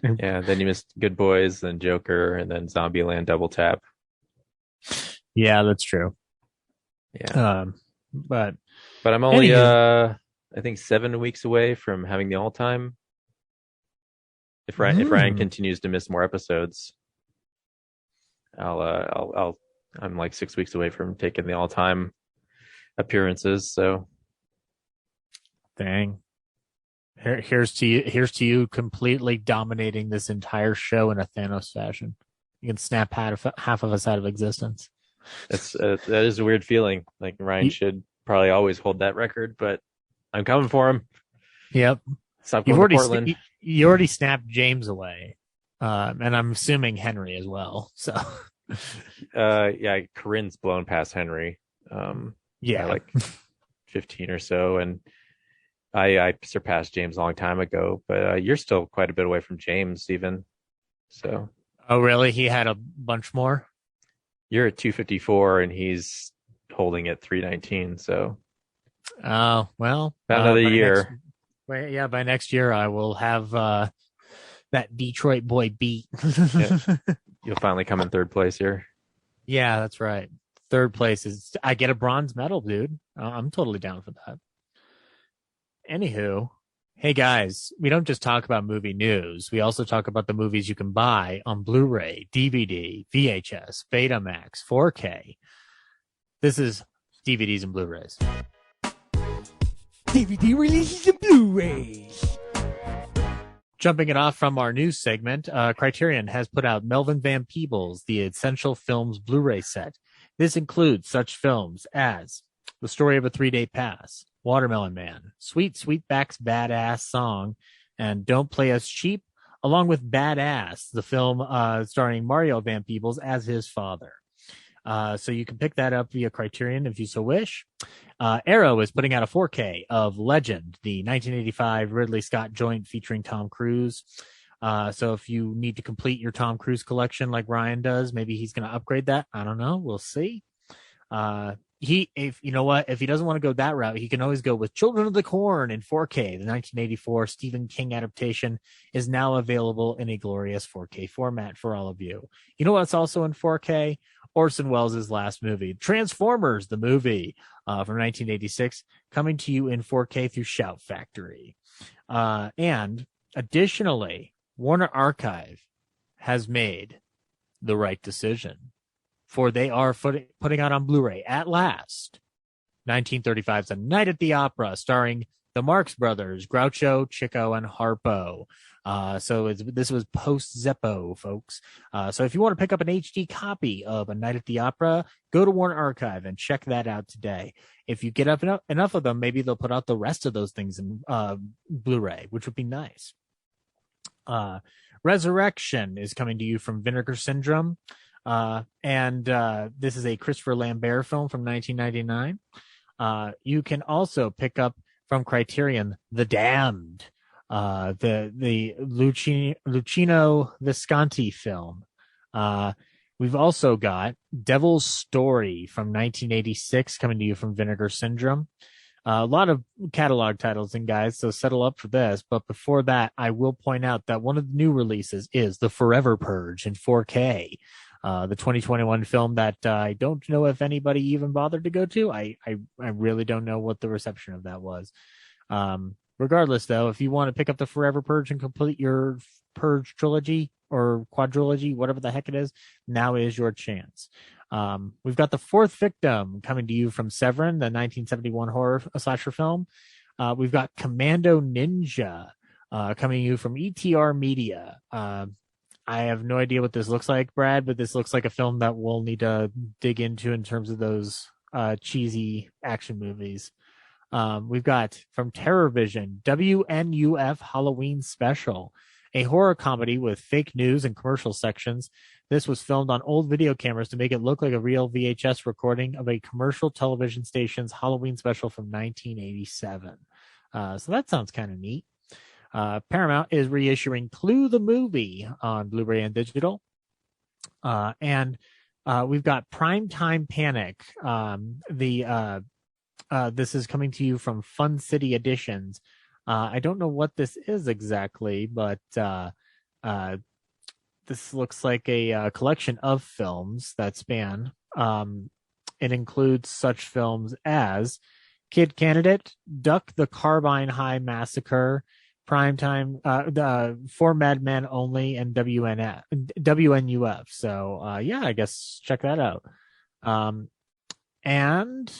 Yeah, then you missed Good Boys, then Joker, and then Zombieland Double Tap. Yeah, that's true. Yeah. But I'm only I think 7 weeks away from having the all-time. If Ryan continues to miss more episodes, I'm like 6 weeks away from taking the all-time appearances. So, dang. Here's to you completely dominating this entire show in a Thanos fashion. You can snap half of us out of existence. That is a weird feeling. Like Ryan should probably always hold that record, but I'm coming for him. Yep. Stop going to Portland. You already snapped James away, and I'm assuming Henry as well. So, yeah, Corinne's blown past Henry. Yeah, like 15 or so, and I surpassed James a long time ago. But you're still quite a bit away from James, even. So. Oh, really? He had a bunch more? You're at 254, and he's holding at 319. So. Oh, well. About another year. By next year, I will have that Detroit boy beat. Yeah. You'll finally come in third place here. Yeah, that's right. Third place is I get a bronze medal, dude. I'm totally down for that. Anywho, hey guys, we don't just talk about movie news. We also talk about the movies you can buy on Blu-ray, DVD, VHS, Betamax, 4K. This is DVDs and Blu-rays. DVD releases and Blu-rays. Jumping it off from our news segment, Criterion has put out Melvin Van Peebles, The Essential Films Blu-ray set. This includes such films as The Story of a 3-Day Pass, Watermelon Man, Sweet Sweetback's Badass Song, and Don't Play Us Cheap, along with Badass, the film starring Mario Van Peebles as his father. So you can pick that up via Criterion if you so wish. Arrow is putting out a 4K of Legend, the 1985 Ridley Scott joint featuring Tom Cruise. So if you need to complete your Tom Cruise collection like Ryan does, maybe he's going to upgrade that. I don't know. We'll see. If you know what, if he doesn't want to go that route, he can always go with Children of the Corn in 4K. The 1984 Stephen King adaptation is now available in a glorious 4K format for all of you. You know what's also in 4K? Orson Welles' last movie, Transformers, the movie from 1986, coming to you in 4K through Shout Factory. And additionally, Warner Archive has made the right decision, for they are putting out on Blu-ray at last 1935's A Night at the Opera, starring the Marx Brothers, Groucho, Chico, and Harpo. So this was post-Zeppo, folks. So if you want to pick up an HD copy of A Night at the Opera, go to Warner Archive and check that out today. If you get up enough of them, maybe they'll put out the rest of those things in Blu-ray, which would be nice. Resurrection is coming to you from Vinegar Syndrome. And this is a Christopher Lambert film from 1999. You can also pick up from Criterion The Damned, the Luchino Visconti film. We've also got Devil's Story from 1986 coming to you from Vinegar Syndrome. A lot of catalog titles, and guys, so settle up for this. But before that, I will point out that one of the new releases is The Forever Purge in 4K. The 2021 film that I don't know if anybody even bothered to go to. I really don't know what the reception of that was. Regardless, though, if you want to pick up The Forever Purge and complete your Purge trilogy or quadrilogy, whatever the heck it is, now is your chance. We've got The Fourth Victim coming to you from Severin, the 1971 horror slasher film. We've got Commando Ninja coming to you from ETR Media. I have no idea what this looks like, Brad, but this looks like a film that we'll need to dig into in terms of those cheesy action movies. We've got from Terror Vision, WNUF Halloween Special. a horror comedy with fake news and commercial sections. This was filmed on old video cameras to make it look like a real VHS recording of a commercial television station's Halloween special from 1987. So that sounds kind of neat. Paramount is reissuing Clue the Movie on Blu-ray and digital. And we've got Primetime Panic. This is coming to you from Fun City Editions. I don't know what this is exactly, but this looks like a collection of films that span. It includes such films as Kid Candidate, Duck the Carbine High Massacre, Primetime, For Madmen Only, and WNUF. So, I guess check that out. And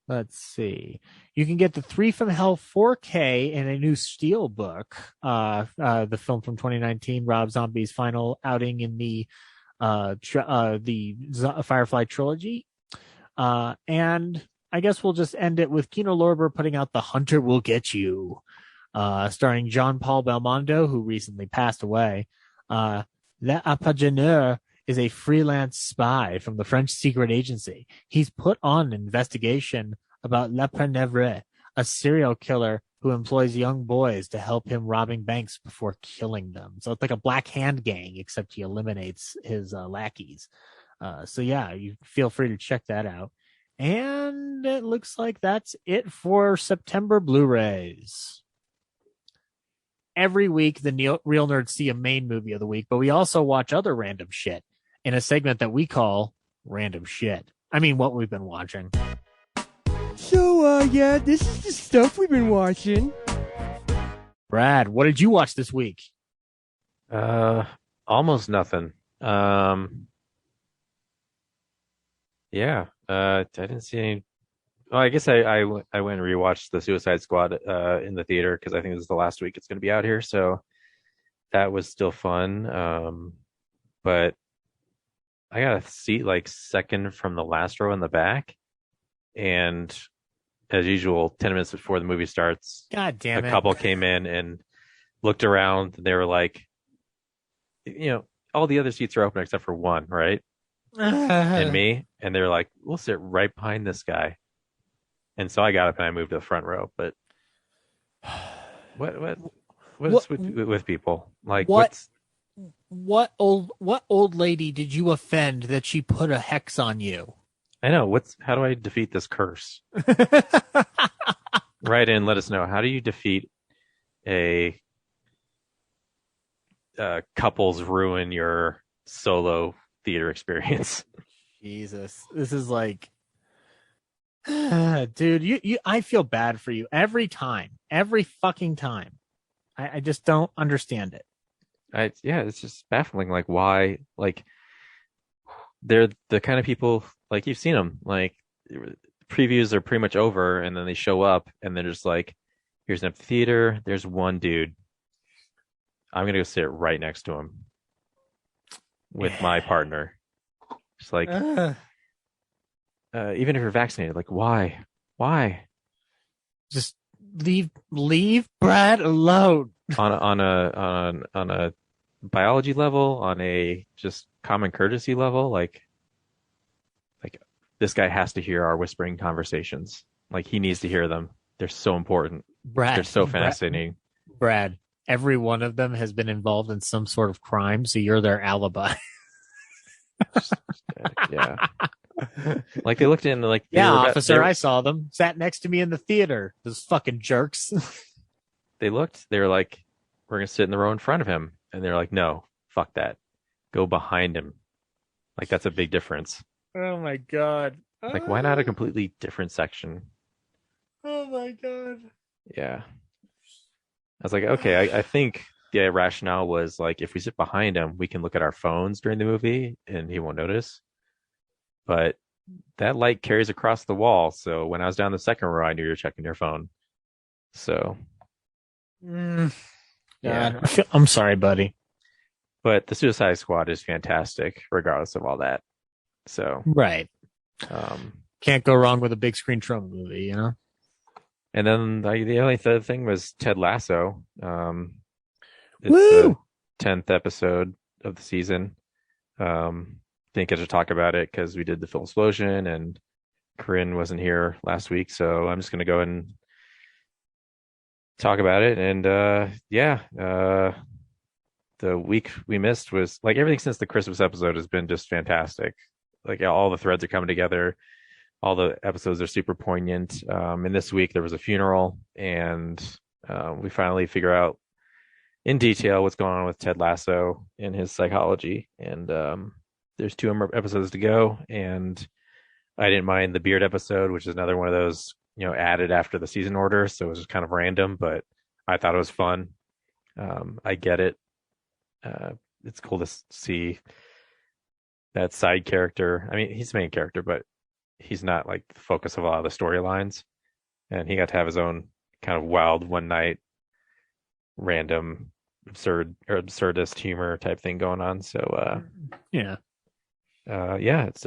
let's see. You can get the 3 from Hell 4K in a new steel book. The film from 2019, Rob Zombie's final outing in the Firefly trilogy. And I guess we'll just end it with Kino Lorber putting out The Hunter Will Get You, starring Jean Paul Belmondo, who recently passed away. L'Appageneur is a freelance spy from the French secret agency. He's put on an investigation about Le Penevre, a serial killer who employs young boys to help him robbing banks before killing them. So it's like a Black Hand gang, except he eliminates his lackeys. You feel free to check that out. And it looks like that's it for September Blu-rays. Every week, the Real Nerds see a main movie of the week, but we also watch other random shit in a segment that we call Random Shit. I mean, what we've been watching. So, this is the stuff we've been watching. Brad, what did you watch this week? Almost nothing. I didn't see any. Well, I guess I went and rewatched The Suicide Squad in the theater because I think this is the last week it's going to be out here. So that was still fun. But I got a seat like second from the last row in the back. And as usual, 10 minutes before the movie starts, God damn it, a couple came in and looked around. They were like, all the other seats are open except for one, right? And me. And they were like, we'll sit right behind this guy. And so I got up and I moved to the front row. But what is with people? Like, what old lady did you offend that she put a hex on you? I know. How do I defeat this curse? Write in, let us know. How do you defeat a couples ruin your solo theater experience? Jesus, this is like, dude, I feel bad for you every fucking time. I just don't understand it. It's just baffling. Like, why? Like, they're the kind of people, like, you've seen them, like, previews are pretty much over and then they show up and they're just like, here's an empty theater, there's one dude, I'm gonna go sit right next to him with my partner. Just like, even if you're vaccinated, like, why just leave Brad alone. on a biology level, on a just common courtesy level, like this guy has to hear our whispering conversations. Like, he needs to hear them. They're so important. Brad, they're so fascinating. Brad, every one of them has been involved in some sort of crime, so you're their alibi. Yeah. Like, they looked in, like, officer, I saw them. Sat next to me in the theater. Those fucking jerks. They were like, we're gonna sit in the row in front of him. And they're like, no, fuck that. Go behind him. Like, that's a big difference. Oh my God. Like, why not a completely different section? Oh my God. Yeah. I was like, okay, I think the rationale was like, if we sit behind him, we can look at our phones during the movie and he won't notice. But that light carries across the wall. So when I was down the second row, I knew you were checking your phone. So. Yeah. I'm sorry, buddy. But the Suicide Squad is fantastic, regardless of all that. So. Right. Can't go wrong with a big screen trauma movie, you know? And then the only third thing was Ted Lasso. It's Woo! the 10th episode of the season. Didn't get to talk about it because we did the film explosion and Corinne wasn't here last week, so I'm just gonna go and talk about it. And the week we missed was like everything since the Christmas episode has been just fantastic. Like all the threads are coming together. All the episodes are super poignant. And this week there was a funeral, and we finally figure out in detail what's going on with Ted Lasso and his psychology. And there's 2 more episodes to go. And I didn't mind the beard episode, which is another one of those, added after the season order. So it was just kind of random, but I thought it was fun. I get it. It's cool to see that side character. I mean, he's the main character, but he's not like the focus of a lot of the storylines. And he got to have his own kind of wild one night, random, absurdist humor type thing going on. So, it's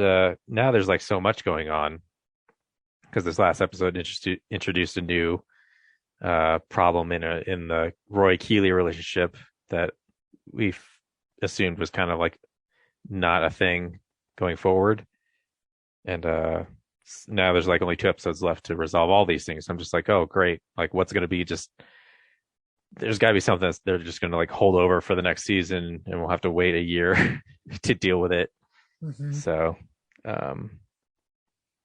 now there's like so much going on because this last episode introduced a new problem in the Roy Keeley relationship that we've assumed was kind of like not a thing going forward. And now there's like only 2 episodes left to resolve all these things. I'm just like, oh great, like what's going to be there's got to be something that they're just going to like hold over for the next season, and we'll have to wait a year to deal with it. Mm-hmm. So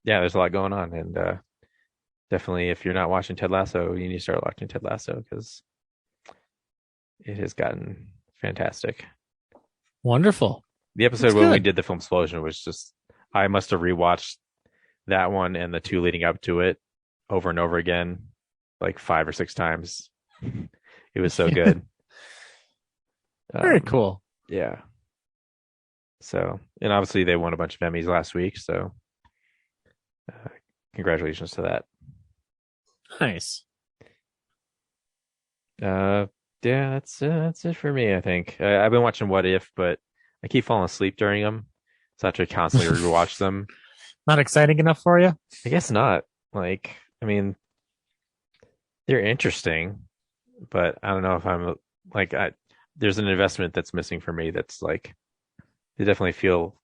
there's a lot going on, and definitely if you're not watching Ted Lasso, you need to start watching Ted Lasso because it has gotten fantastic. Wonderful. The episode when we did the film explosion was just, I must have rewatched that one and the 2 leading up to it over and over again, like 5 or 6 times. It was so good. Very cool. Yeah. So, and obviously they won a bunch of Emmys last week. So congratulations to that. Nice. That's it for me, I think. I've been watching What If, but I keep falling asleep during them. So I have to constantly rewatch them. Not exciting enough for you? I guess not. Like, I mean, they're interesting, but I don't know if I'm like, there's an investment that's missing for me. That's like, they definitely feel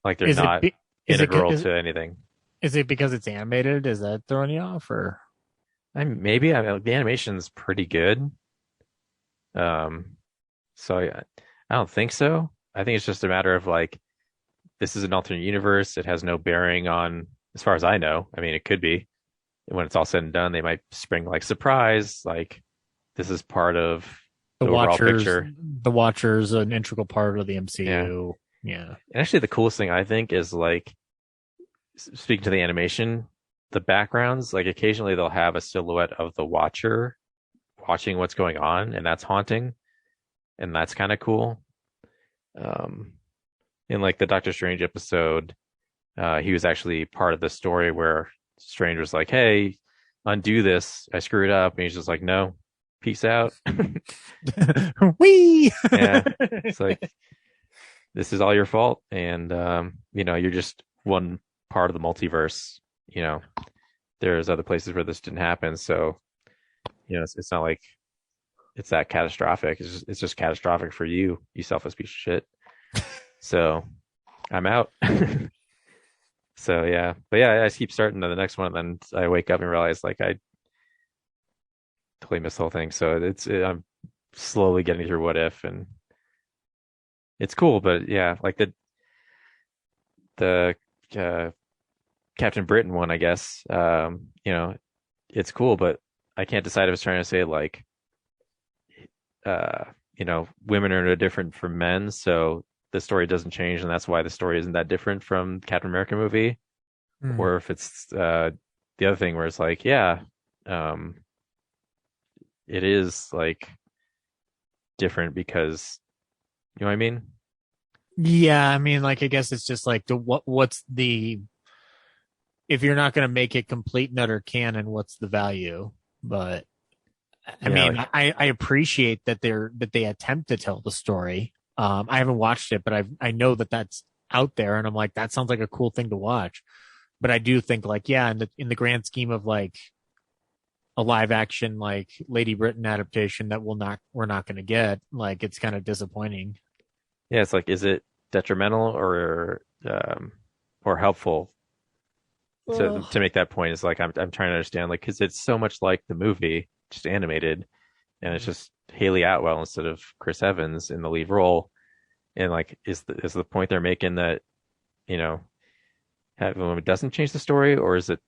like they're not integral to anything. Is it because it's animated? Is that throwing you off, or? Maybe. I mean, the animation's pretty good. So I don't think so. I think it's just a matter of like, this is an alternate universe. It has no bearing on, as far as I know. I mean, it could be. When it's all said and done, they might spring like surprise, like this is part of the overall picture. The Watchers, an integral part of the MCU. Yeah. And actually, the coolest thing I think is like, speaking to the animation, the backgrounds, like occasionally they'll have a silhouette of the Watcher watching what's going on, and that's haunting, and that's kind of cool. In like the Doctor Strange episode, he was actually part of the story where Strange was like, hey, undo this, I screwed up, and he's just like, no, peace out. Wee. Yeah, it's like, this is all your fault, and you're just one part of the multiverse. There's other places where this didn't happen, so it's not like it's that catastrophic. It's just catastrophic for you selfish piece of shit. So I'm out. So yeah, but yeah, I keep starting to the next one, and then I wake up and realize like I totally missed the whole thing. So I'm slowly getting through What If, and it's cool. But yeah, like the Captain Britain one, I guess. It's cool, but I can't decide if it's trying to say like, women are no different from men, so the story doesn't change, and that's why the story isn't that different from Captain America movie, or if it's the other thing where it's like, it is like different because, you know what I mean? Yeah, I mean, like I guess it's just like what's the, if you're not going to make it complete and utter canon, what's the value? But I mean, like, I appreciate that they attempt to tell the story. I haven't watched it, but I know that that's out there, and I'm like, that sounds like a cool thing to watch. But I do think like, yeah, in the grand scheme of like a live action like Lady Britain adaptation that we're not going to get, like it's kind of disappointing. Yeah, it's like, is it detrimental or helpful to make that point? Is like I'm trying to understand, like, because it's so much like the movie, just animated, and it's just Haley Atwell instead of Chris Evans in the lead role. And like, is the point they're making that, you know, having a woman doesn't change the story, or is it,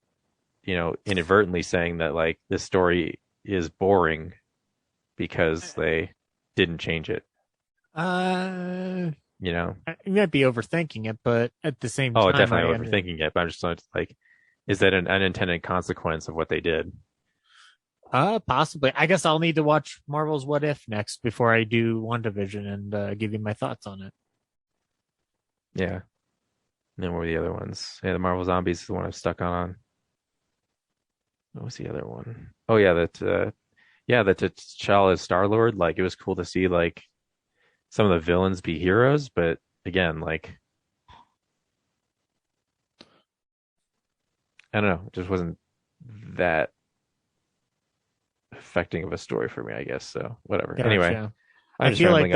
you know, inadvertently saying that like this story is boring because they didn't change it? You know, You might be overthinking it, but at the same oh, time, definitely overthinking it. But I'm just like, is that an unintended consequence of what they did? Possibly. I guess I'll need to watch Marvel's What If next before I do WandaVision and give you my thoughts on it. Yeah. And then what were the other ones? Yeah, the Marvel Zombies is the one I'm stuck on. What was the other one? Oh yeah, that T'Challa is Star-Lord. Like, it was cool to see like some of the villains be heroes, but again, like, I don't know, it just wasn't that affecting of a story for me, I guess. So whatever. Gotcha. Anyway, I feel like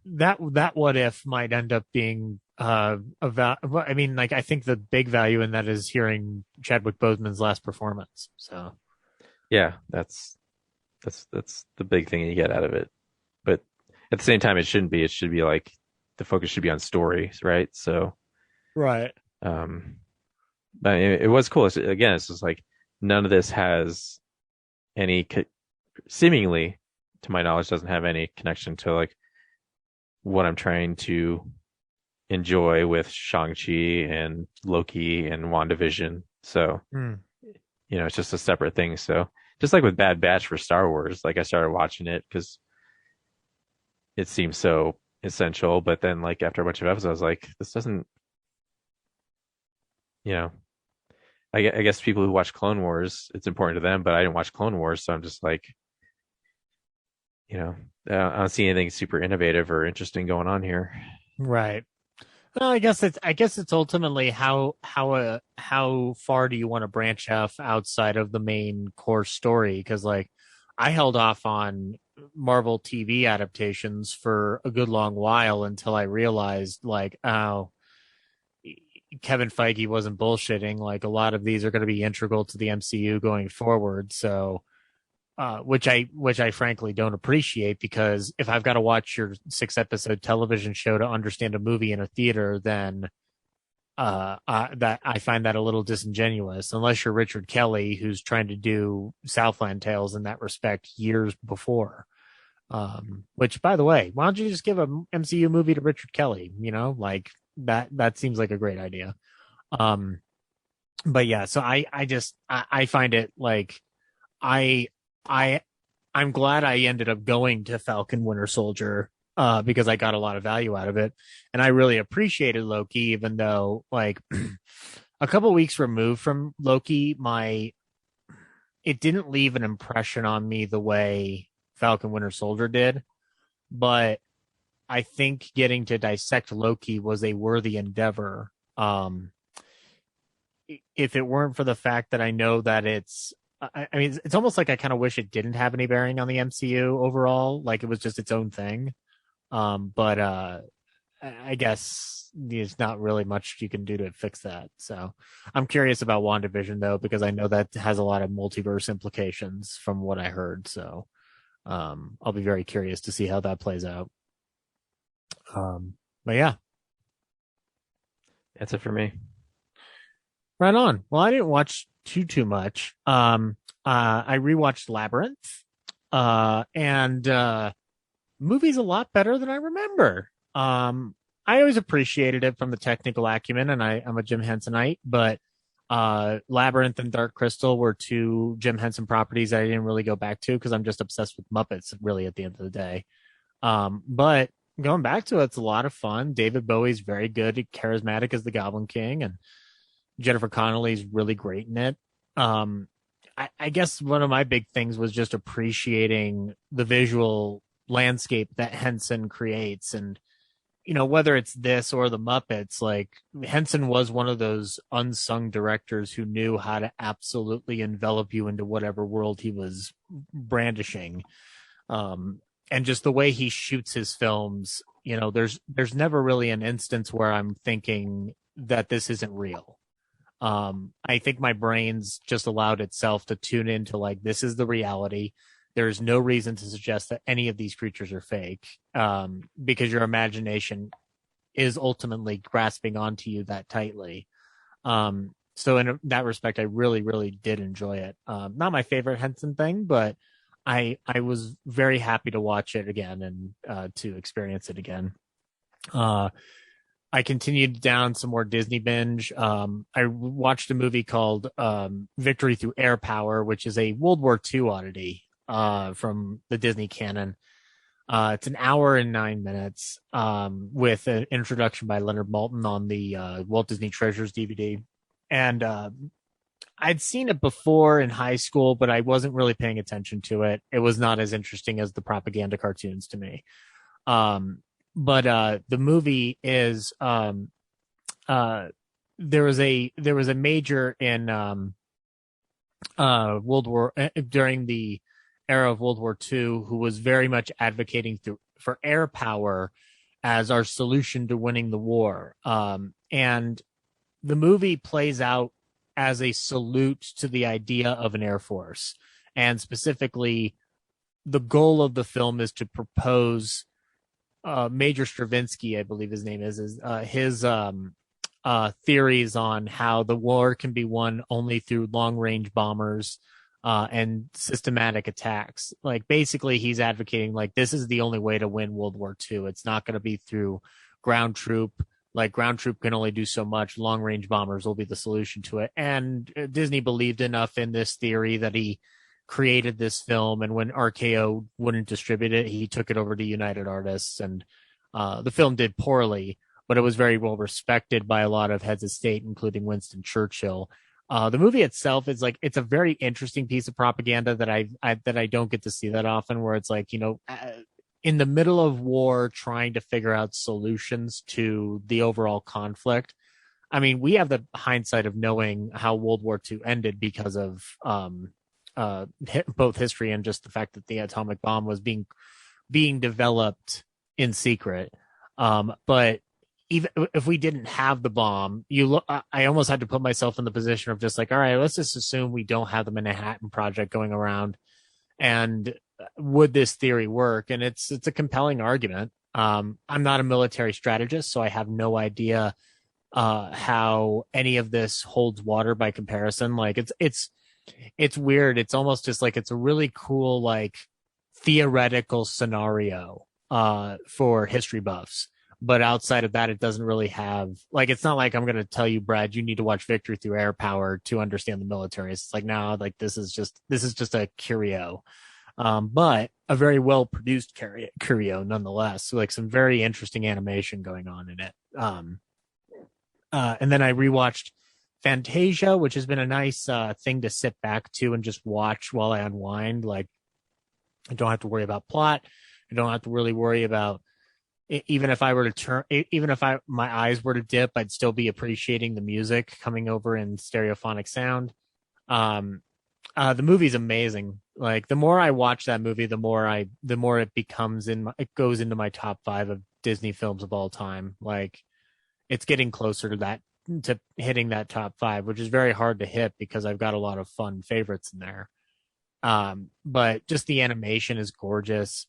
that What If might end up being I mean, like, I think the big value in that is hearing Chadwick Boseman's last performance. So yeah, that's the big thing you get out of it. But at the same time, it shouldn't be. It should be like the focus should be on stories, right? So right. But it was cool. Again, it's just like none of this has any seemingly, to my knowledge, doesn't have any connection to like what I'm trying to enjoy with Shang-Chi and Loki and WandaVision. So, you know, it's just a separate thing. So just like with Bad Batch for Star Wars, like I started watching it because it seems so essential. But then like after a bunch of episodes, I was like, this doesn't, you know, I guess people who watch Clone Wars, it's important to them, but I didn't watch Clone Wars. So I'm just like, you know, I don't see anything super innovative or interesting going on here. Right. Well, I guess it's ultimately how far do you want to branch off outside of the main core story? Because like I held off on Marvel TV adaptations for a good long while until I realized like, oh, Kevin Feige wasn't bullshitting. Like a lot of these are going to be integral to the MCU going forward. So, which I frankly don't appreciate, because if I've got to watch your 6-episode television show to understand a movie in a theater, then that I find that a little disingenuous, unless you're Richard Kelly, who's trying to do Southland Tales in that respect years before. Which, by the way, why don't you just give a MCU movie to Richard Kelly? You know, like that seems like a great idea. But yeah, so I find it like I'm glad I ended up going to Falcon Winter Soldier because I got a lot of value out of it, and I really appreciated Loki, even though like a couple weeks removed from Loki, it didn't leave an impression on me the way Falcon Winter Soldier did. But I think getting to dissect Loki was a worthy endeavor. If it weren't for the fact that I know that I mean, it's almost like I kind of wish it didn't have any bearing on the MCU overall. Like it was just its own thing. But I guess there's not really much you can do to fix that. So I'm curious about WandaVision though, because I know that has a lot of multiverse implications from what I heard. So I'll be very curious to see how that plays out. But yeah, that's it for me. Right on. Well, I didn't watch too much. I rewatched Labyrinth, and movie's a lot better than I remember. I always appreciated it from the technical acumen, and I'm a Jim Hensonite, but Labyrinth and Dark Crystal were two Jim Henson properties I didn't really go back to because I'm just obsessed with Muppets, really, at the end of the day. But going back to it, it's a lot of fun. David Bowie's very good, charismatic as the Goblin King, and Jennifer Connelly's really great in it. I guess one of my big things was just appreciating the visual landscape that Henson creates, and whether it's this or the Muppets, like Henson was one of those unsung directors who knew how to absolutely envelop you into whatever world he was brandishing. And just the way he shoots his films, there's never really an instance where I'm thinking that this isn't real. I think my brain's just allowed itself to tune into like, this is the reality. There's no reason to suggest that any of these creatures are fake, because your imagination is ultimately grasping onto you that tightly. So in that respect, I really, really did enjoy it. Not my favorite Henson thing, but I was very happy to watch it again and to experience it again. I continued down some more Disney binge. I watched a movie called Victory Through Air Power, which is a World War II oddity from the Disney canon. It's an hour and 9 minutes with an introduction by Leonard Maltin on the Walt Disney Treasures DVD. And I'd seen it before in high school, but I wasn't really paying attention to it. It was not as interesting as the propaganda cartoons to me. But the movie is there was a major in World War during the era of World War II who was very much advocating for air power as our solution to winning the war. And the movie plays out as a salute to the idea of an air force, and specifically the goal of the film is to propose Major Stravinsky, I believe his name is his theories on how the war can be won only through long-range bombers and systematic attacks. Like basically, he's advocating like this is the only way to win World War II. It's not going to be through ground troop. Like ground troop can only do so much. Long-range bombers will be the solution to it. And Disney believed enough in this theory that he created this film, and when RKO wouldn't distribute it, he took it over to United Artists, and the film did poorly, but it was very well respected by a lot of heads of state, including Winston Churchill. The movie itself is like, it's a very interesting piece of propaganda that I don't get to see that often, where it's like, in the middle of war, trying to figure out solutions to the overall conflict. I mean, we have the hindsight of knowing how World War II ended because of both history and just the fact that the atomic bomb was being developed in secret. But even if we didn't have the bomb, I almost had to put myself in the position of just like, all right, let's just assume we don't have the Manhattan Project going around, and would this theory work? And it's a compelling argument. I'm not a military strategist, so I have no idea how any of this holds water by comparison. Like it's weird. It's almost just like it's a really cool like theoretical scenario for history buffs. But outside of that, it doesn't really have like, it's not like I'm going to tell you, Brad, you need to watch Victory Through Air Power to understand the military. It's like, no, like this is just a curio. But a very well produced curio nonetheless. So like some very interesting animation going on in it. And then I rewatched Fantasia, which has been a nice thing to sit back to and just watch while I unwind. Like I don't have to worry about plot. I don't have to really worry about, even if my eyes were to dip, I'd still be appreciating the music coming over in stereophonic sound. The movie's amazing. Like the more I watch that movie, the more it goes into my top 5 of Disney films of all time. Like it's getting closer to hitting that top 5, which is very hard to hit because I've got a lot of fun favorites in there. But just the animation is gorgeous.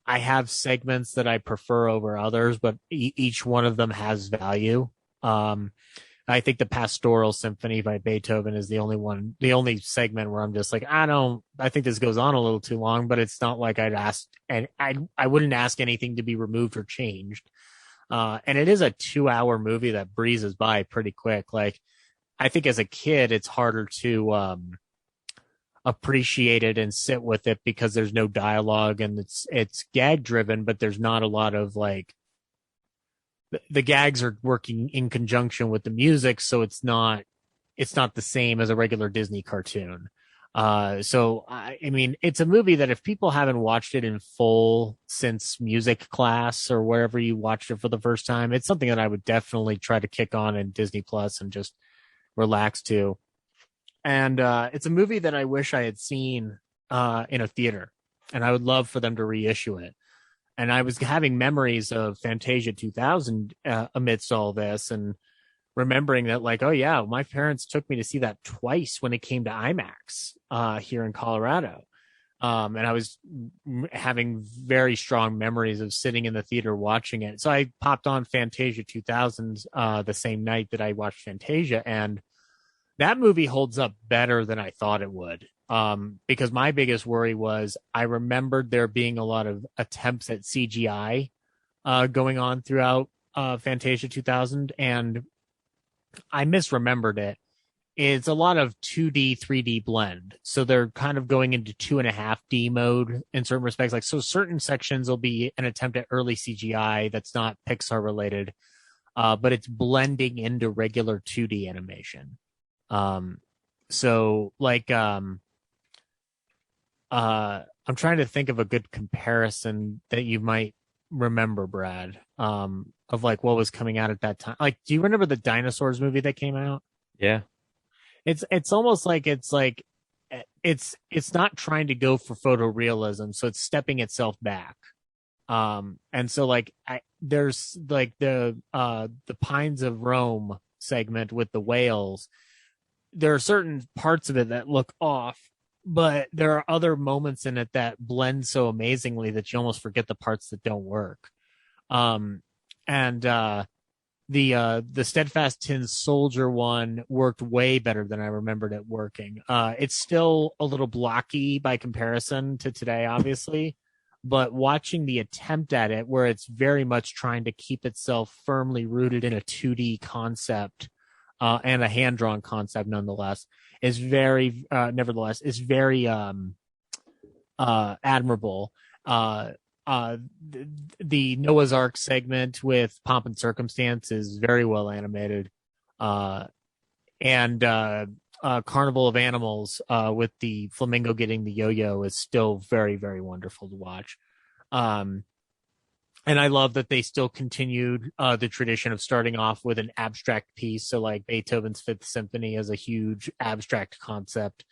I have segments that I prefer over others, but each one of them has value. I think the Pastoral Symphony by Beethoven is the only segment where I'm just like, I think this goes on a little too long, but it's not like I'd ask, and I wouldn't ask anything to be removed or changed. And it is a 2-hour movie that breezes by pretty quick. Like, I think as a kid, it's harder to appreciate it and sit with it because there's no dialogue and it's gag driven, but there's not a lot of like, the gags are working in conjunction with the music, so it's not the same as a regular Disney cartoon. So I mean, it's a movie that if people haven't watched it in full since music class or wherever you watched it for the first time, it's something that I would definitely try to kick on in Disney Plus and just relax to. And it's a movie that I wish I had seen in a theater, and I would love for them to reissue it. And I was having memories of Fantasia 2000 amidst all this, and remembering that, like, oh yeah, my parents took me to see that twice when it came to IMAX here in Colorado. And I was having very strong memories of sitting in the theater watching it. So I popped on Fantasia 2000 the same night that I watched Fantasia, and that movie holds up better than I thought it would. Because my biggest worry was I remembered there being a lot of attempts at CGI going on throughout Fantasia 2000, and I misremembered it. It's a lot of 2D, 3D blend. So they're kind of going into 2.5D mode in certain respects. Like, so certain sections will be an attempt at early CGI that's not Pixar related, but it's blending into regular 2D animation. So like, I'm trying to think of a good comparison that you might remember, Brad, of like what was coming out at that time. Like, do you remember the dinosaurs movie that came out? Yeah. It's almost like it's not trying to go for photorealism, so it's stepping itself back. And so like there's like the Pines of Rome segment with the whales. There are certain parts of it that look off, but there are other moments in it that blend so amazingly that you almost forget the parts that don't work. The Steadfast Tin Soldier one worked way better than I remembered it working. It's still a little blocky by comparison to today, obviously, but watching the attempt at it, where it's very much trying to keep itself firmly rooted in a 2D concept, and a hand-drawn concept nonetheless, is very, nevertheless, is very admirable. The Noah's Ark segment with Pomp and Circumstance is very well animated. And Carnival of Animals with the flamingo getting the yo-yo is still very, very wonderful to watch. And I love that they still continued the tradition of starting off with an abstract piece. So like Beethoven's Fifth Symphony is a huge abstract concept.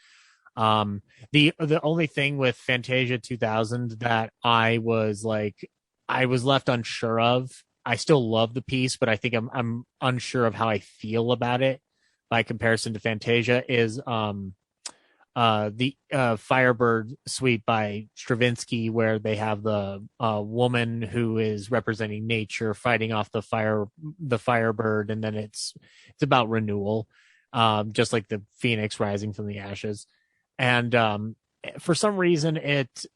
The only thing with Fantasia 2000 that I was left unsure of, I still love the piece, but I think I'm unsure of how I feel about it by comparison to Fantasia, is the Firebird Suite by Stravinsky, where they have the woman who is representing nature fighting off the Firebird, and then it's about renewal, just like the phoenix rising from the ashes. And for some reason, it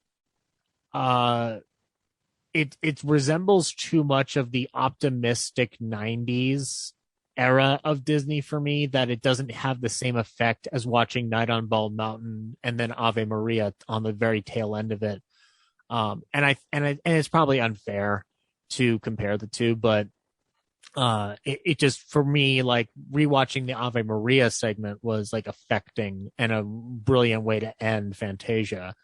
resembles too much of the optimistic 90s era of Disney for me, that it doesn't have the same effect as watching Night on Bald Mountain and then Ave Maria on the very tail end of it. And it's probably unfair to compare the two, but it just, for me, like rewatching the Ave Maria segment was like affecting and a brilliant way to end Fantasia.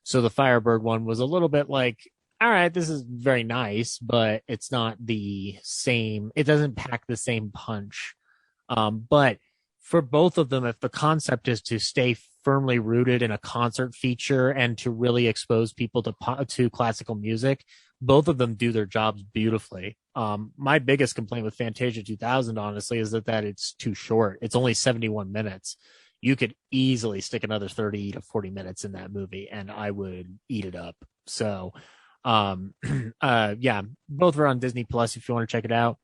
So the Firebird one was a little bit like, all right, this is very nice, but it's not the same. It doesn't pack the same punch. But for both of them, if the concept is to stay firmly rooted in a concert feature and to really expose people to classical music, both of them do their jobs beautifully. My biggest complaint with Fantasia 2000, honestly, is that it's too short. It's only 71 minutes. You could easily stick another 30 to 40 minutes in that movie, and I would eat it up. So, yeah, both are on Disney Plus if you want to check it out.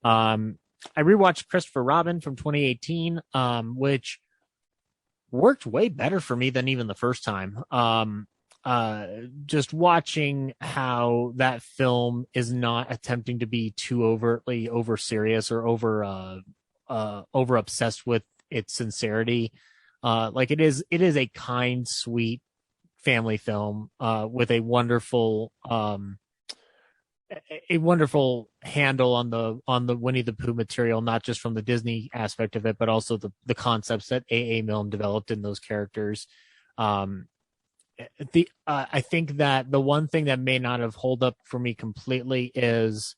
I rewatched Christopher Robin from 2018, which worked way better for me than even the first time. Just watching how that film is not attempting to be too overtly over serious or over obsessed with its sincerity. Like it is a kind, sweet family film with a wonderful handle on the Winnie the Pooh material, not just from the Disney aspect of it, but also the concepts that A.A. Milne developed in those characters. I think that the one thing that may not have hold up for me completely is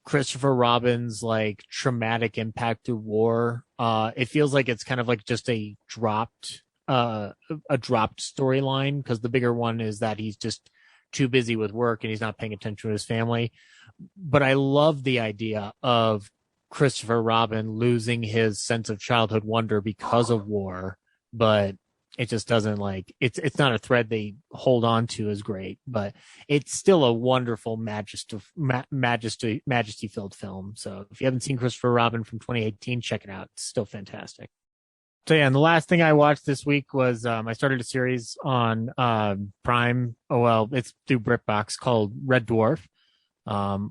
Christopher Robin's like traumatic impact through war. It feels like it's kind of like just a dropped storyline, because the bigger one is that he's just too busy with work and he's not paying attention to his family. But I love the idea of Christopher Robin losing his sense of childhood wonder because of war, but it just doesn't like it's not a thread they hold on to as great, but it's still a wonderful majesty filled film. So if you haven't seen Christopher Robin from 2018, check it out. It's still fantastic. So yeah, and the last thing I watched this week was I started a series on Prime. Oh well, it's through BritBox, called Red Dwarf,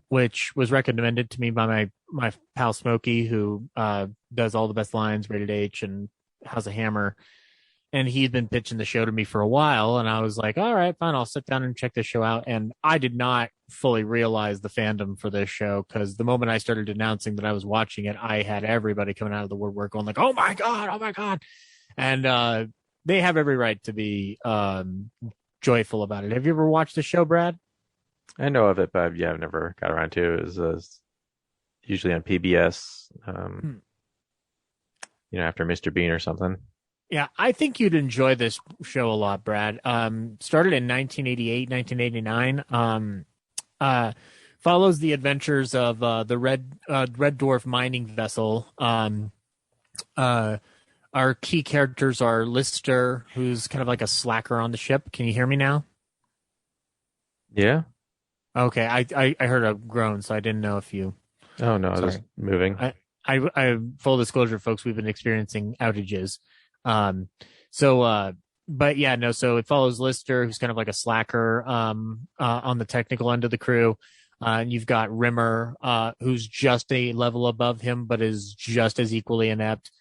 which was recommended to me by my pal Smokey, who does all the best lines, Rated H, and How's a Hammer. And he'd been pitching the show to me for a while, and I was like, all right, fine, I'll sit down and check this show out. And I did not fully realize the fandom for this show, because the moment I started announcing that I was watching it, I had everybody coming out of the woodwork going like, oh my God. And they have every right to be joyful about it. Have you ever watched the show, Brad? I know of it, but I've never got around to it. It was usually on PBS, after Mr. Bean or something. Yeah, I think you'd enjoy this show a lot, Brad. Started in 1988, 1989. Follows the adventures of the Red Dwarf mining vessel. Our key characters are Lister, who's kind of like a slacker on the ship. Can you hear me now? Yeah. Okay, I heard a groan, so I didn't know if you. Oh no, I was just moving. I full disclosure, folks, we've been experiencing outages. But yeah, no, so it follows Lister, who's kind of like a slacker, on the technical end of the crew. And you've got Rimmer, who's just a level above him, but is just as equally inept.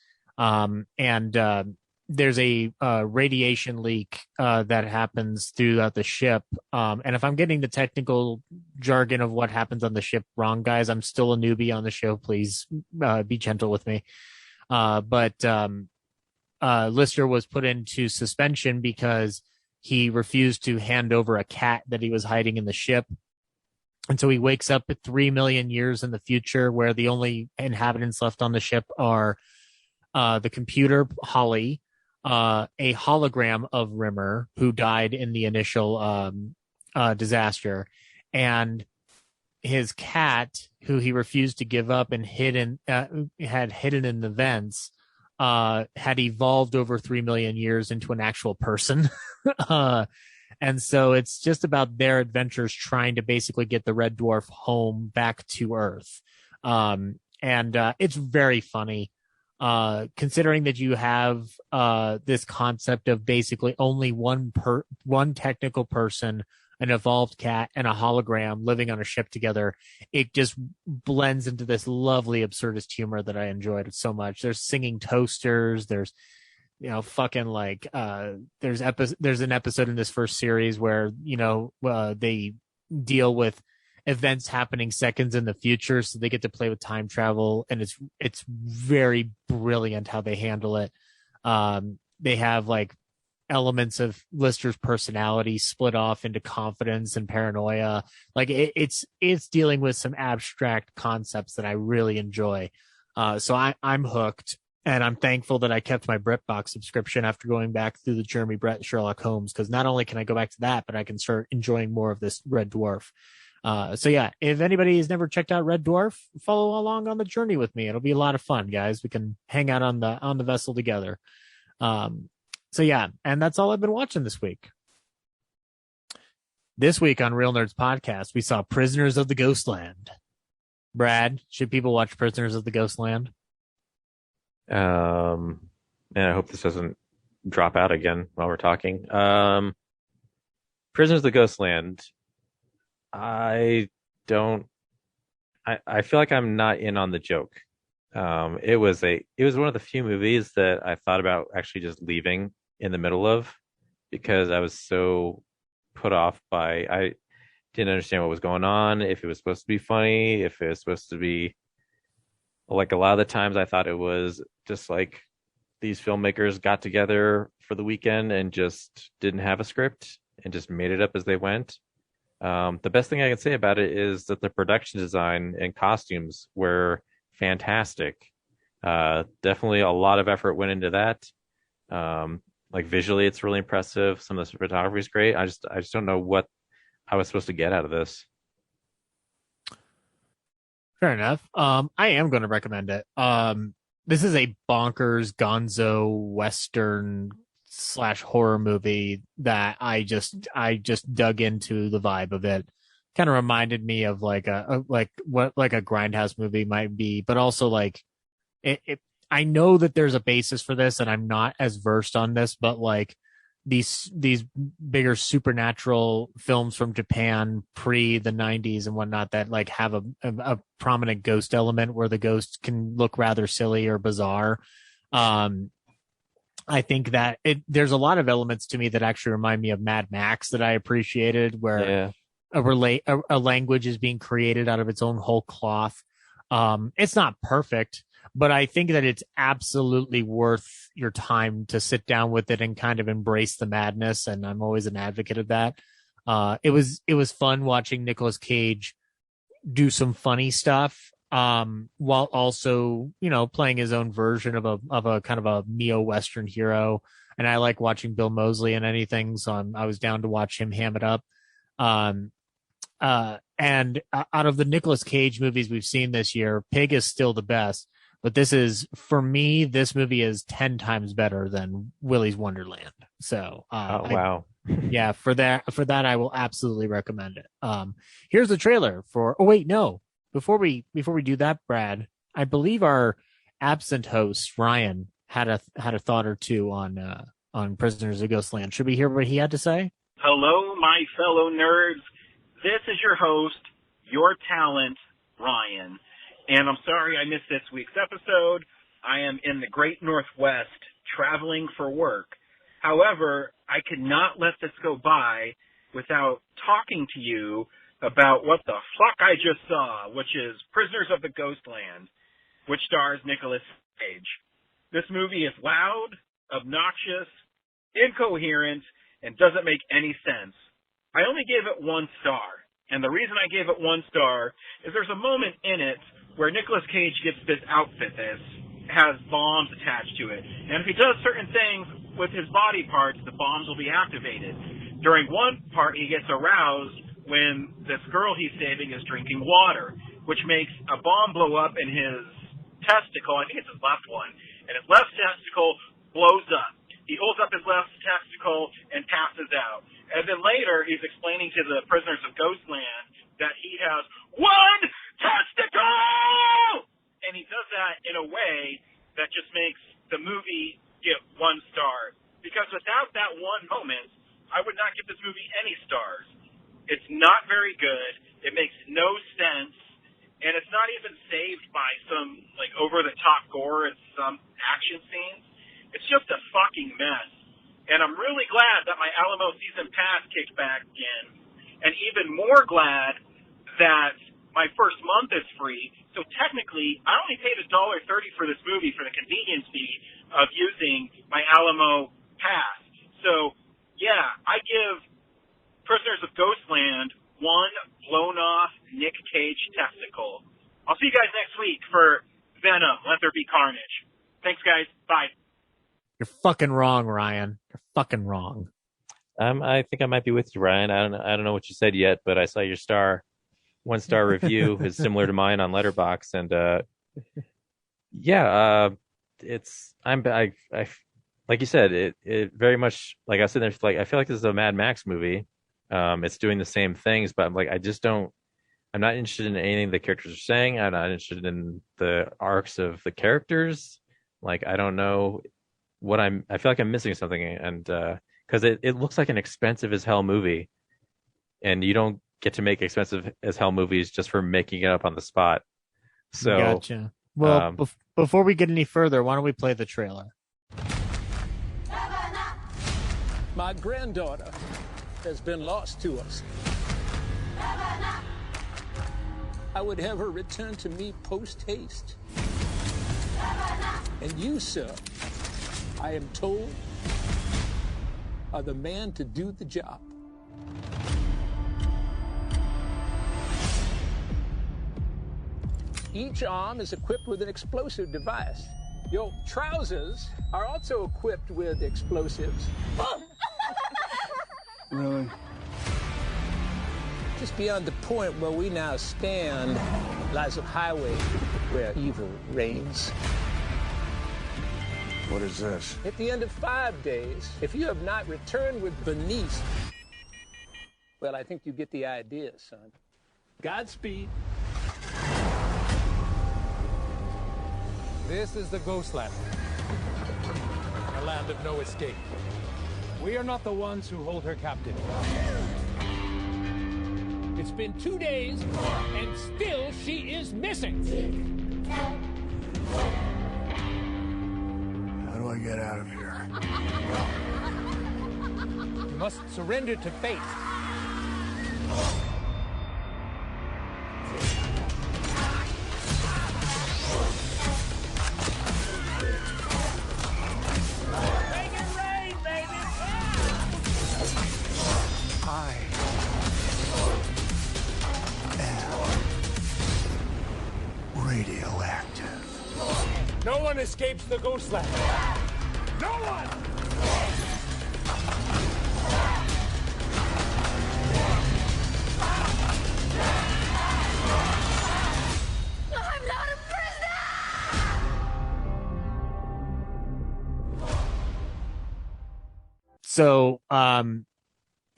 There's a radiation leak that happens throughout the ship. And if I'm getting the technical jargon of what happens on the ship wrong, guys, I'm still a newbie on the show. Please be gentle with me. Lister was put into suspension because he refused to hand over a cat that he was hiding in the ship. And so he wakes up at 3 million years in the future, where the only inhabitants left on the ship are the computer, Holly, a hologram of Rimmer, who died in the initial disaster, and his cat, who he refused to give up and had hidden in the vents, had evolved over 3 million years into an actual person. And so it's just about their adventures trying to basically get the Red Dwarf home back to Earth. It's very funny, considering that you have this concept of basically only one technical person, an evolved cat, and a hologram living on a ship together. It just blends into this lovely absurdist humor that I enjoyed so much. There's singing toasters. There's, there's an episode in this first series where, they deal with events happening seconds in the future. So they get to play with time travel, and it's very brilliant how they handle it. They have like elements of Lister's personality split off into confidence and paranoia. Like it's dealing with some abstract concepts that I really enjoy. So I'm hooked, and I'm thankful that I kept my BritBox subscription after going back through the Jeremy Brett Sherlock Holmes, because not only can I go back to that, but I can start enjoying more of this Red Dwarf. So yeah, if anybody has never checked out Red Dwarf, follow along on the journey with me. It'll be a lot of fun, guys. We can hang out on the vessel together. So yeah, and that's all I've been watching this week. This week on Real Nerds Podcast, we saw Prisoners of the Ghostland. Brad, should people watch Prisoners of the Ghostland? I hope this doesn't drop out again while we're talking. Prisoners of the Ghostland. I feel like I'm not in on the joke. It was one of the few movies that I thought about actually just leaving in the middle of, because I was so put off by, I didn't understand what was going on, if it was supposed to be funny, if it was supposed to be like, a lot of the times I thought it was just like these filmmakers got together for the weekend and just didn't have a script and just made it up as they went. The best thing I can say about it is that the production design and costumes were fantastic. Definitely a lot of effort went into that. Like visually, it's really impressive. Some of the photography is great. I just don't know what I was supposed to get out of this. Fair enough. I am going to recommend it. This is a bonkers gonzo Western / horror movie that I just dug into the vibe of it. Kind of reminded me of like a Grindhouse movie might be, but also like it. I know that there's a basis for this, and I'm not as versed on this, but like these bigger supernatural films from Japan pre the 90s and whatnot that like have a prominent ghost element where the ghost can look rather silly or bizarre. I think that there's a lot of elements to me that actually remind me of Mad Max that I appreciated, where a language is being created out of its own whole cloth. It's not perfect, but I think that it's absolutely worth your time to sit down with it and kind of embrace the madness. And I'm always an advocate of that. It was fun watching Nicolas Cage do some funny stuff, while also, playing his own version of a kind of a neo-Western hero. And I like watching Bill Moseley in anything. So I was down to watch him ham it up. And out of the Nicolas Cage movies we've seen this year, Pig is still the best. But for me, this movie is 10 times better than Willy's Wonderland. So, wow. Yeah, for that, I will absolutely recommend it. Here's the trailer for, oh wait, no, before we do that, Brad, I believe our absent host, Ryan, had a thought or two on Prisoners of Ghostland. Should we hear what he had to say? Hello, my fellow nerds. This is your host, your talent, Ryan. And I'm sorry I missed this week's episode. I am in the Great Northwest traveling for work. However, I could not let this go by without talking to you about what the fuck I just saw, which is Prisoners of the Ghostland, which stars Nicolas Cage. This movie is loud, obnoxious, incoherent, and doesn't make any sense. I only gave it 1 star. And the reason I gave it 1 star is there's a moment in it where Nicolas Cage gets this outfit that has bombs attached to it. And if he does certain things with his body parts, the bombs will be activated. During one part, he gets aroused when this girl he's saving is drinking water, which makes a bomb blow up in his testicle. I think it's his left one. And his left testicle blows up. He holds up his left testicle and passes out. And then later, he's explaining to the prisoners of Ghostland that he has 1 testicle! And he does that in a way that just makes the movie get 1 star. Because without that one moment, I would not give this movie any stars. It's not very good. It makes no sense. And it's not even saved by some, like, over-the-top gore and some action scenes. It's just a fucking mess. And I'm really glad that my Alamo season pass kicked back in. And even more glad that my first month is free. So technically, I only paid $1.30 for this movie for the convenience fee of using my Alamo pass. So, yeah, I give Prisoners of Ghostland 1 blown-off Nick Cage testicle. I'll see you guys next week for Venom, Let There Be Carnage. Thanks, guys. Bye. You're fucking wrong, Ryan. You're fucking wrong. I think I might be with you, Ryan. I don't know what you said yet, but I saw your 1-star review is similar to mine on Letterboxd, and it's I like you said, it very much, like I said, there's like I feel like this is a Mad Max movie. It's doing the same things, but I'm not interested in anything the characters are saying. I'm not interested in the arcs of the characters. Like, I don't know I feel like I'm missing something, and because it looks like an expensive as hell movie, and you don't get to make expensive as hell movies just for making it up on the spot. So, gotcha. Well, before we get any further, why don't we play the trailer? My granddaughter has been lost to us. I would have her return to me post haste. And you, sir, I am told, are the man to do the job. Each arm is equipped with an explosive device. Your trousers are also equipped with explosives. Really? Just beyond the point where we now stand lies a highway where evil reigns. What is this? At the end of 5 days, if you have not returned with Bernice, well, I think you get the idea, son. Godspeed. This is the Ghostland, a land of no escape. We are not the ones who hold her captive. It's been 2 days, and still she is missing. How do I get out of here? You must surrender to fate. Radioactive. No one escapes the Ghostland. No one! I'm not a prisoner! So,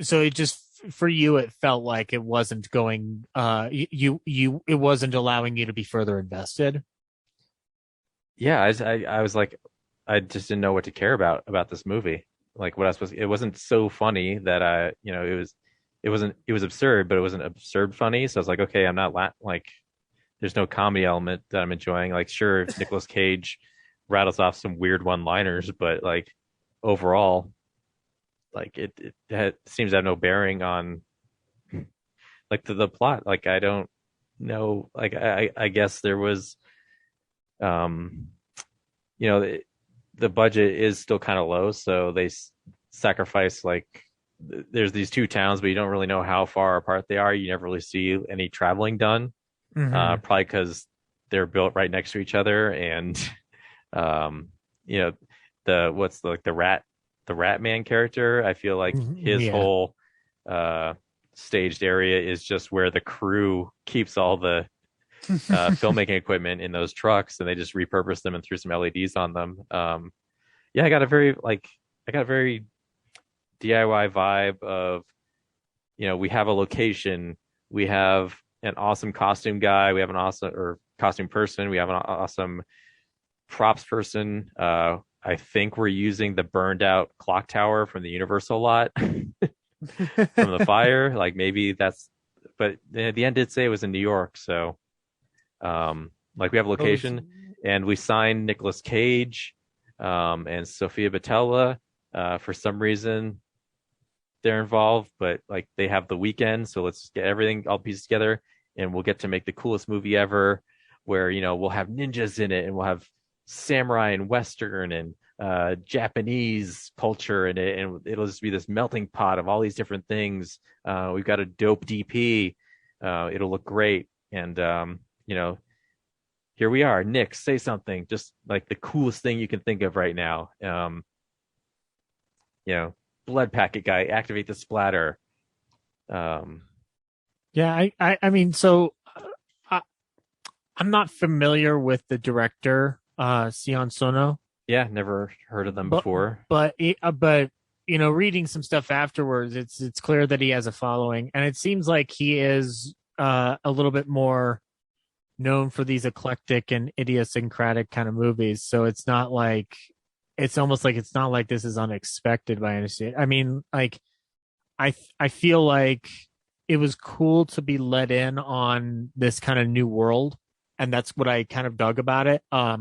so it just, for you, it felt like it wasn't going, it wasn't allowing you to be further invested. Yeah, I was like, I just didn't know what to care about this movie. Like what I was supposed to, it wasn't so funny that it was absurd, but it wasn't absurd funny. So I was like, okay, I'm not like, there's no comedy element that I'm enjoying. Like, sure, Nicolas Cage rattles off some weird one-liners, but like overall, like it seems to have no bearing on like the plot. Like I don't know. Like I guess there was, the budget is still kind of low, so they sacrifice, like there's these two towns, but you don't really know how far apart they are. You never really see any traveling done, probably because they're built right next to each other. And the rat man character, I feel like his whole staged area is just where the crew keeps all the filmmaking equipment in those trucks, and they just repurpose them and threw some LEDs on them. I got a very DIY vibe of, we have a location, we have an awesome costume guy, we have an awesome costume person, we have an awesome props person. I think we're using the burned out clock tower from the Universal lot from the fire. Like maybe that's, but at the end did say it was in New York, so. Like we have a location, and we signed Nicolas Cage and Sofia Boutella. For some reason, they're involved, but like they have the weekend, so let's get everything all pieced together, and we'll get to make the coolest movie ever. Where we'll have ninjas in it, and we'll have samurai and western and Japanese culture in it, and it'll just be this melting pot of all these different things. We've got a dope DP. It'll look great, and here we are. Nick, say something. Just like the coolest thing you can think of right now. Blood packet guy, activate the splatter. I mean, so I'm not familiar with the director, Sion Sono. Yeah, never heard of them before. But reading some stuff afterwards, it's clear that he has a following, and it seems like he is a little bit more known for these eclectic and idiosyncratic kind of movies. So it's not like, it's almost like it's not like this is unexpected by any state. I mean, like I feel like it was cool to be let in on this kind of new world, and that's what I kind of dug about it. I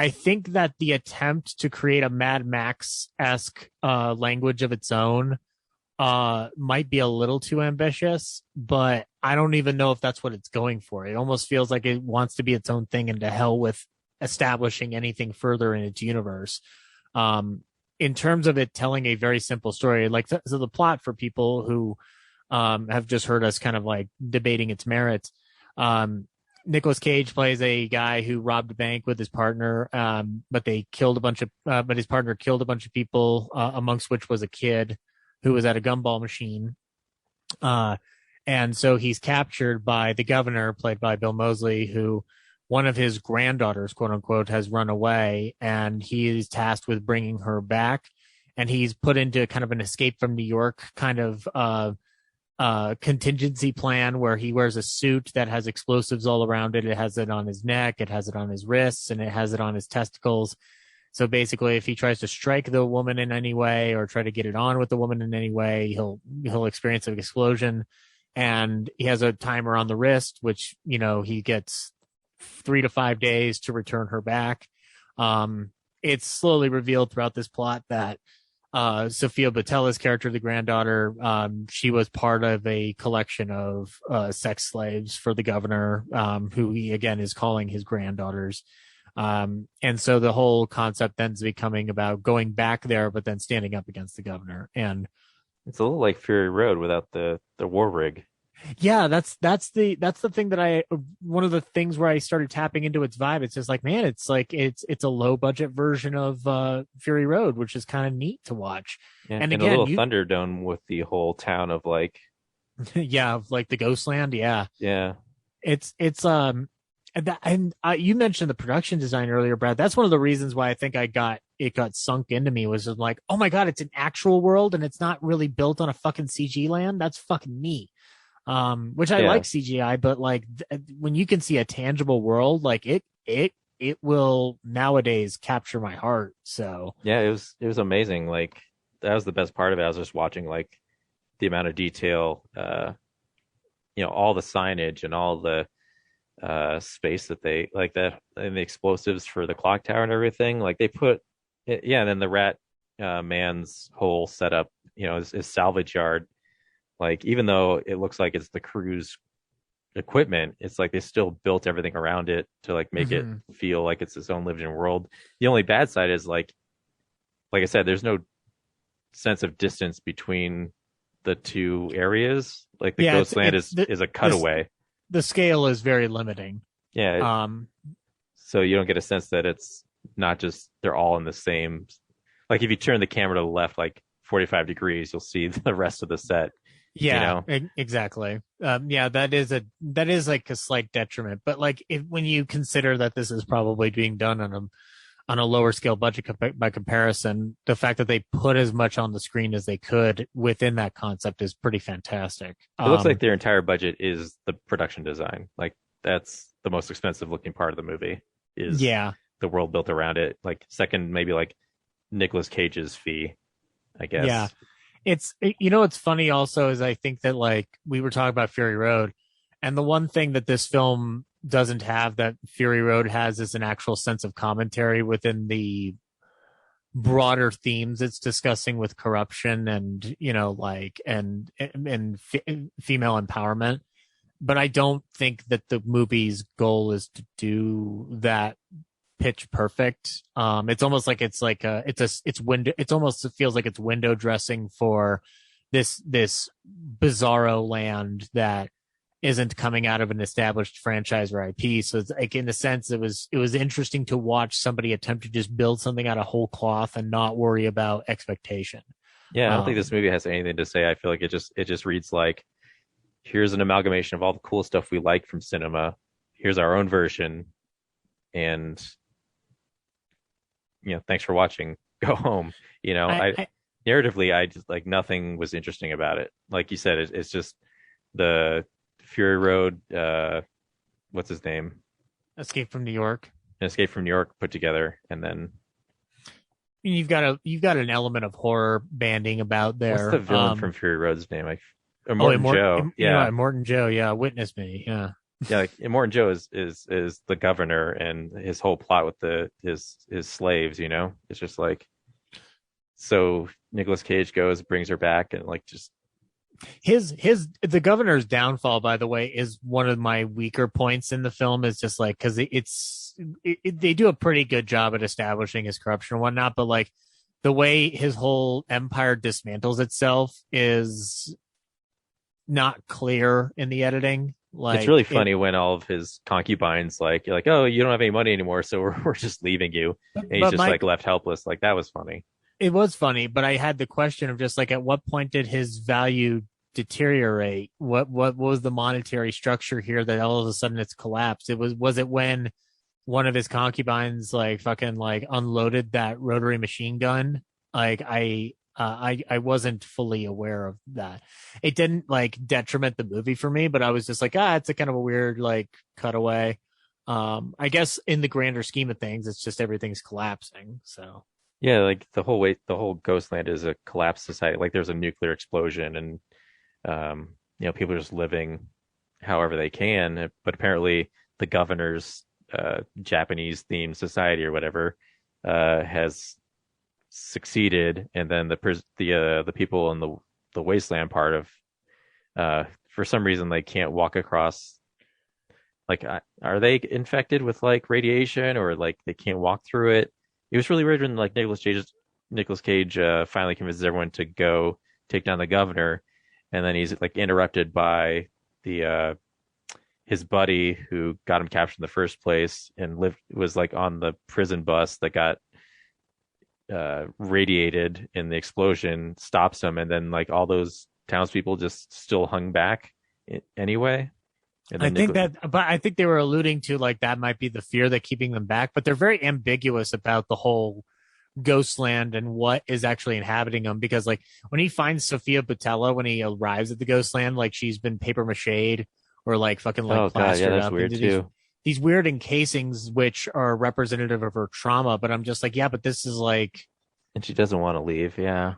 think that the attempt to create a Mad Max-esque language of its own might be a little too ambitious, but I don't even know if that's what it's going for. It almost feels like it wants to be its own thing, and to hell with establishing anything further in its universe. In terms of it telling a very simple story, like so the plot for people who have just heard us kind of like debating its merits. Nicolas Cage plays a guy who robbed a bank with his partner, but his partner killed a bunch of people, amongst which was a kid who was at a gumball machine. And so he's captured by the governor, played by Bill Moseley, who one of his granddaughters, quote unquote, has run away, and he is tasked with bringing her back. And he's put into kind of an escape from New York kind of contingency plan where he wears a suit that has explosives all around it. It has it on his neck, it has it on his wrists, and it has it on his testicles. So basically, if he tries to strike the woman in any way or try to get it on with the woman in any way, he'll experience an explosion. And he has a timer on the wrist, which, he gets 3 to 5 days to return her back. It's slowly revealed throughout this plot that Sophia Botella's character, the granddaughter, she was part of a collection of sex slaves for the governor, who he again is calling his granddaughters. And so the whole concept ends becoming about going back there, but then standing up against the governor. And it's a little like Fury Road without the war rig. Yeah, that's the thing that one of the things where I started tapping into its vibe. It's just like, man, it's like it's a low budget version of Fury Road, which is kind of neat to watch. Yeah, and again, a little Thunderdome with the whole town of like, yeah, like the Ghostland. Yeah, it's and you mentioned the production design earlier, Brad. That's one of the reasons why I think it got sunk into me, was like, oh my god, it's an actual world and it's not really built on a fucking CG land. That's fucking neat. Which I like CGI, but like when you can see a tangible world, like it will nowadays capture my heart. So yeah, it was amazing. Like that was the best part of it. I was just watching like the amount of detail, all the signage and all the space that they like that, and the explosives for the clock tower and everything. Like they put it, and then the rat man's whole setup, his salvage yard. Like, even though it looks like it's the crew's equipment, it's like they still built everything around it to like make it feel like it's its own living world. The only bad side is like I said, there's no sense of distance between the two areas. Like the Ghostland is a cutaway. The scale is very limiting. Yeah. So you don't get a sense that it's not just they're all in the same. Like if you turn the camera to the left, like 45 degrees, you'll see the rest of the set. Yeah, exactly. That is like a slight detriment, but like when you consider that this is probably being done on a lower scale budget by comparison, the fact that they put as much on the screen as they could within that concept is pretty fantastic. It looks like their entire budget is the production design. Like that's the most expensive looking part of the movie is the world built around it. Like second, maybe like Nicolas Cage's fee, I guess. Yeah. It's what's funny also is I think that like we were talking about Fury Road, and the one thing that this film doesn't have that Fury Road has is an actual sense of commentary within the broader themes it's discussing with corruption and female empowerment. But I don't think that the movie's goal is to do that pitch perfect. It's almost like it almost feels like it's window dressing for this bizarro land that isn't coming out of an established franchise or IP. So it's like, in a sense, it was interesting to watch somebody attempt to just build something out of whole cloth and not worry about expectation. Yeah, I don't think this movie has anything to say. I feel like it just reads like, here's an amalgamation of all the cool stuff we like from cinema. Here's our own version, and thanks for watching. Go home. Narratively, I just like nothing was interesting about it. Like you said, it's just the Fury Road. What's his name? Escape from New York. Escape from New York put together, and then you've got an element of horror banding about there. What's the villain from Fury Road's name? Morton Joe. Morton Joe. Yeah, Witness Me. Yeah. Yeah, like Morton Joe is the governor, and his whole plot with his slaves, it's just like, so Nicolas Cage brings her back and like just The governor's downfall, by the way, is one of my weaker points in the film. Is just like because they do a pretty good job at establishing his corruption and whatnot, but like the way his whole empire dismantles itself is not clear in the editing. Like it's really funny when all of his concubines you're like, oh, you don't have any money anymore, so we're just leaving you, and he's just like left helpless. Like that was funny. It was funny, but I had the question of just like, at what point did his value deteriorate? What was the monetary structure here that all of a sudden it's collapsed? Was it when one of his concubines like fucking like unloaded that rotary machine gun? Like I wasn't fully aware of that. It didn't like detriment the movie for me, but I was just like, it's a kind of a weird like cutaway. I guess in the grander scheme of things, it's just everything's collapsing. So yeah, like the whole Ghostland is a collapsed society. Like there's a nuclear explosion, and people are just living however they can. But apparently, the governor's Japanese themed society or whatever has succeeded, and then the people in the wasteland part of for some reason they can't walk across. Like, are they infected with like radiation, or like they can't walk through it? It was really weird when like Nicolas Cage finally convinces everyone to go take down the governor, and then he's like interrupted by his buddy who got him captured in the first place and was like on the prison bus that got radiated in the explosion, stops him, and then like all those townspeople just still hung back anyway. I think they were alluding to like that might be the fear that keeping them back, but they're very ambiguous about the whole Ghostland and what is actually inhabiting them, because like when he finds Sophia Botella when he arrives at the Ghostland, like she's been paper mached or like fucking like plastered up into these weird encasings which are representative of her trauma. But I'm just like, yeah, but this is like, and she doesn't want to leave. Yeah,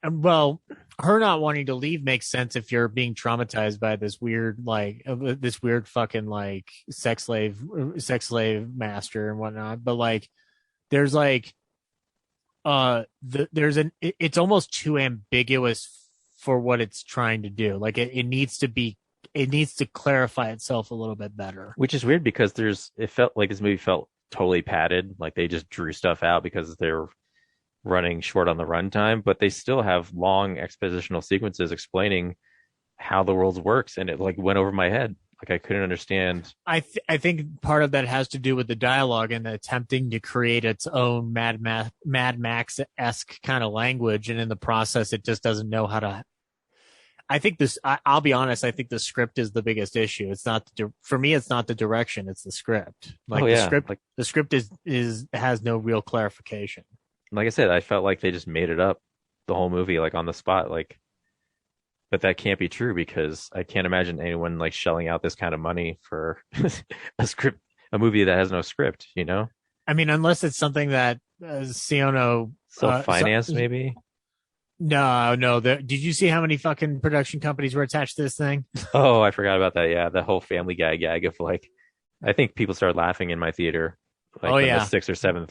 well, her not wanting to leave makes sense if you're being traumatized by this weird fucking like sex slave master and whatnot. But like, there's like, it's almost too ambiguous for what it's trying to do. Like it needs to clarify itself a little bit better. Which is weird because it felt like this movie felt totally padded. Like they just drew stuff out because they're running short on the runtime, but they still have long expositional sequences explaining how the world works, and it like went over my head. Like I couldn't understand. I think part of that has to do with the dialogue and attempting to create its own Mad Max-esque kind of language, and in the process, it just doesn't know how to. I'll be honest. I think the script is the biggest issue. It's not for me. It's not the direction. It's the script. Like the script has no real clarification. Like I said, I felt like they just made it up the whole movie, like on the spot. Like, but that can't be true because I can't imagine anyone like shelling out this kind of money for a movie that has no script. You know? I mean, unless it's something that Siono self-financed, maybe. No. Did you see how many fucking production companies were attached to this thing? Oh, I forgot about that. Yeah, the whole Family Guy gag of like, I think people started laughing in my theater. Like when the 6th or 7th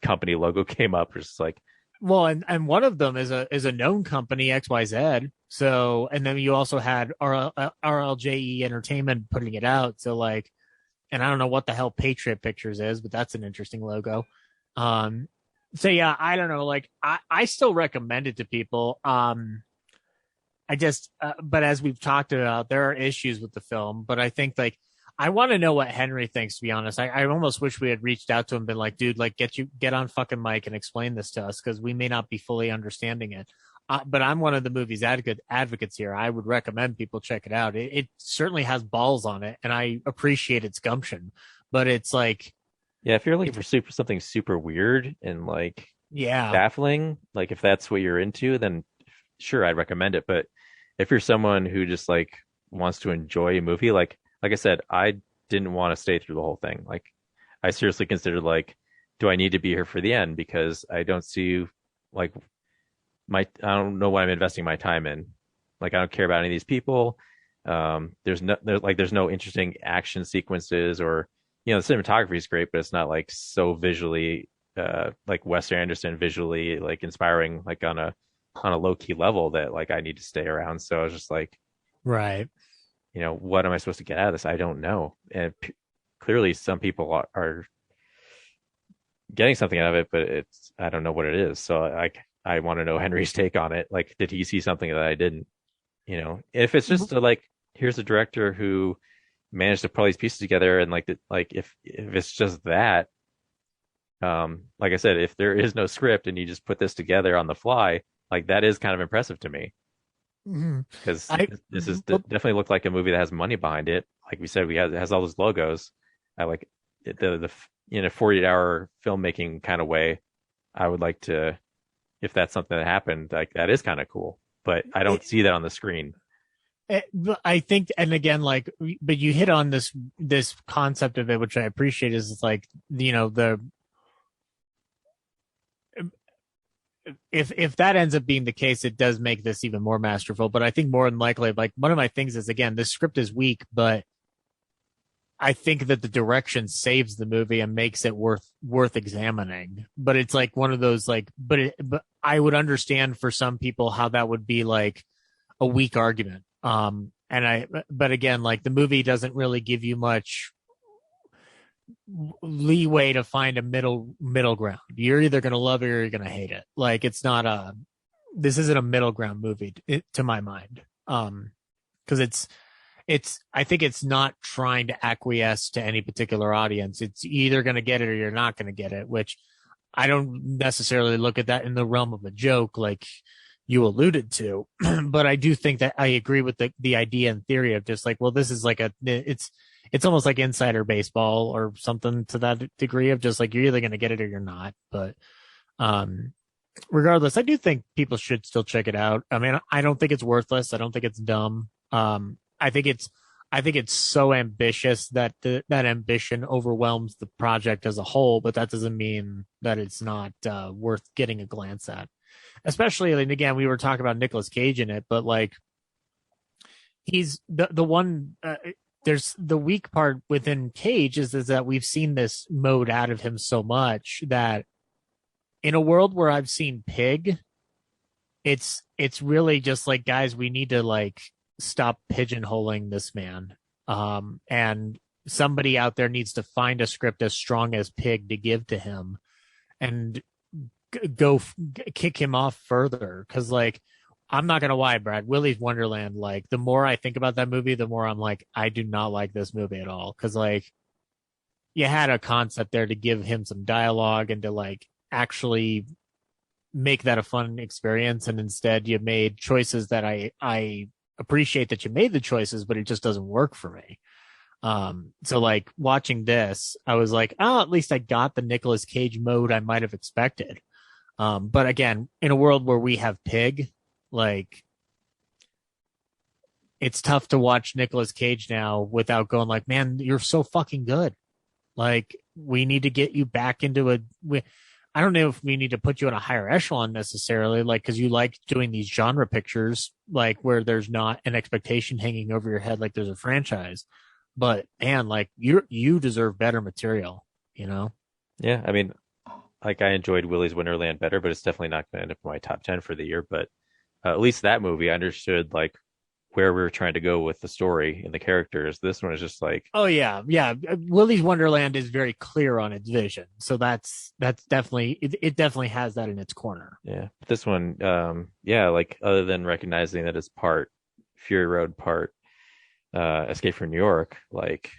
company logo came up, it's just like, well, and one of them is a known company, XYZ. So, and then you also had RLJE Entertainment putting it out. So like, and I don't know what the hell Patriot Pictures is, but that's an interesting logo. So yeah, I don't know. Like, I still recommend it to people. But as we've talked about, there are issues with the film. But I think like I want to know what Henry thinks. To be honest, I almost wish we had reached out to him, and been like, dude, like get on fucking mic and explain this to us because we may not be fully understanding it. But I'm one of the movie's advocates here. I would recommend people check it out. It certainly has balls on it, and I appreciate its gumption. But it's like. Yeah, if you're looking for something super weird and like baffling, like if that's what you're into, then sure, I'd recommend it. But if you're someone who just like wants to enjoy a movie, like I said, I didn't want to stay through the whole thing. Like I seriously considered like, do I need to be here for the end? Because I don't see like I don't know what I'm investing my time in. Like I don't care about any of these people. There's no interesting action sequences or. You know, the cinematography is great, but it's not like so visually, like Wes Anderson visually, like inspiring, like on a on a low key level that like I need to stay around. So I was just like, right. What am I supposed to get out of this? I don't know. And clearly some people are getting something out of it, but I don't know what it is. So I want to know Henry's take on it. Like, did he see something that I didn't? If it's just like, here's a director who managed to put all these pieces together, and if it's just that, like I said, if there is no script and you just put this together on the fly, like that is kind of impressive to me. Because this is definitely looked like a movie that has money behind it. Like we said, it has all those logos. I like the in a 48-hour filmmaking kind of way. I would like to, if that's something that happened, like that is kind of cool. But I don't see that on the screen. I think, and again, like, but you hit on this concept of it, which I appreciate, is it's like, if that ends up being the case, it does make this even more masterful. But I think more than likely, like, one of my things is, again, the script is weak, but I think that the direction saves the movie and makes it worth examining. But it's like one of those, like, but I would understand for some people how that would be like a weak argument. But again, like, the movie doesn't really give you much leeway to find a middle ground. You're either going to love it or you're going to hate it. Like, this isn't a middle ground movie to my mind. Cause I think it's not trying to acquiesce to any particular audience. It's either going to get it or you're not going to get it, which I don't necessarily look at that in the realm of a joke, like you alluded to. But I do think that I agree with the idea and theory of just like, well, this is like it's almost like insider baseball or something to that degree of just like, you're either going to get it or you're not. But regardless, I do think people should still check it out. I mean, I don't think it's worthless. I don't think it's dumb. I think it's so ambitious that that ambition overwhelms the project as a whole, but that doesn't mean that it's not worth getting a glance at. Especially, and again, we were talking about Nicolas Cage in it, but like, he's the one. There's the weak part within Cage is that we've seen this mode out of him so much that in a world where I've seen Pig, it's really just like, guys, we need to like stop pigeonholing this man. And somebody out there needs to find a script as strong as Pig to give to him and go kick him off further. Cause like, I'm not going to lie, Brad, Willy's Wonderland, like the more I think about that movie, the more I'm like, I do not like this movie at all. Cause like, you had a concept there to give him some dialogue and to like actually make that a fun experience. And instead you made choices that I appreciate that you made the choices, but it just doesn't work for me. So like watching this, I was like, oh, at least I got the Nicolas Cage mode I might have expected. But again, in a world where we have Pig, like, it's tough to watch Nicolas Cage now without going like, man, you're so fucking good. Like, we need to get you back into I don't know if we need to put you in a higher echelon necessarily, like, cause you like doing these genre pictures, like where there's not an expectation hanging over your head, like there's a franchise, but man, like you deserve better material, Yeah. I mean, like, I enjoyed Willy's Wonderland better, but it's definitely not going to end up in my top 10 for the year. But at least that movie, I understood like where we were trying to go with the story and the characters. This one is just like, oh yeah. Willy's Wonderland is very clear on its vision, so that's definitely it definitely has that in its corner. Yeah, this one, like, other than recognizing that it's part Fury Road, part Escape from New York, like,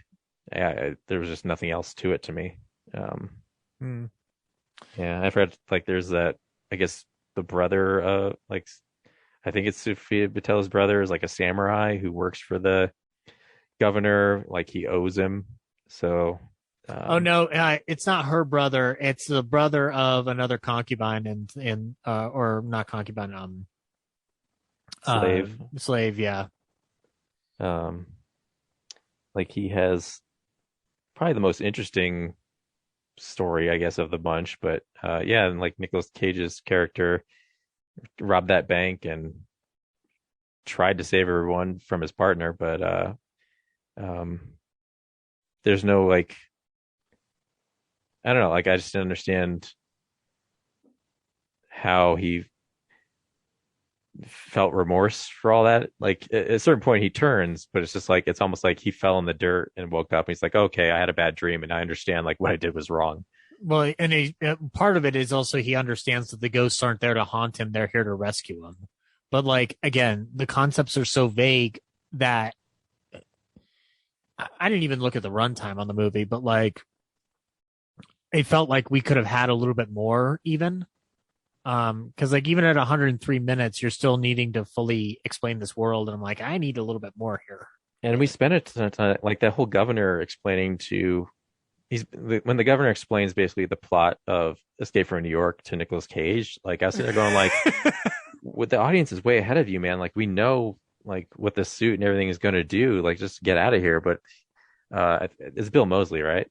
yeah, there was just nothing else to it to me. Yeah, I've read like there's that, I guess the brother, like, I think it's Sophia Batella's brother is like a samurai who works for the governor, like he owes him. So, oh no, it's not her brother. It's the brother of another concubine or not concubine, slave. Yeah. Like, he has probably the most interesting story, I guess, of the bunch. But yeah, and like Nicolas Cage's character robbed that bank and tried to save everyone from his partner, but there's no, like, I don't know, like, I just didn't understand how he felt remorse for all that. Like at a certain point he turns, but it's just like it's almost like he fell in the dirt and woke up and he's like, okay, I had a bad dream and I understand like what I did was wrong. Well, and part of it is also he understands that the ghosts aren't there to haunt him; they're here to rescue him. But like again, the concepts are so vague that I didn't even look at the runtime on the movie, but like it felt like we could have had a little bit more even. Because like even at 103 minutes, you're still needing to fully explain this world, and I'm like, I need a little bit more here. And we spent it like that whole governor explaining to when the governor explains basically the plot of Escape from New York to Nicolas Cage, like I was sitting there going like, with the audience is way ahead of you, man. Like we know like what the suit and everything is going to do. Like just get out of here. But it's Bill Moseley, right?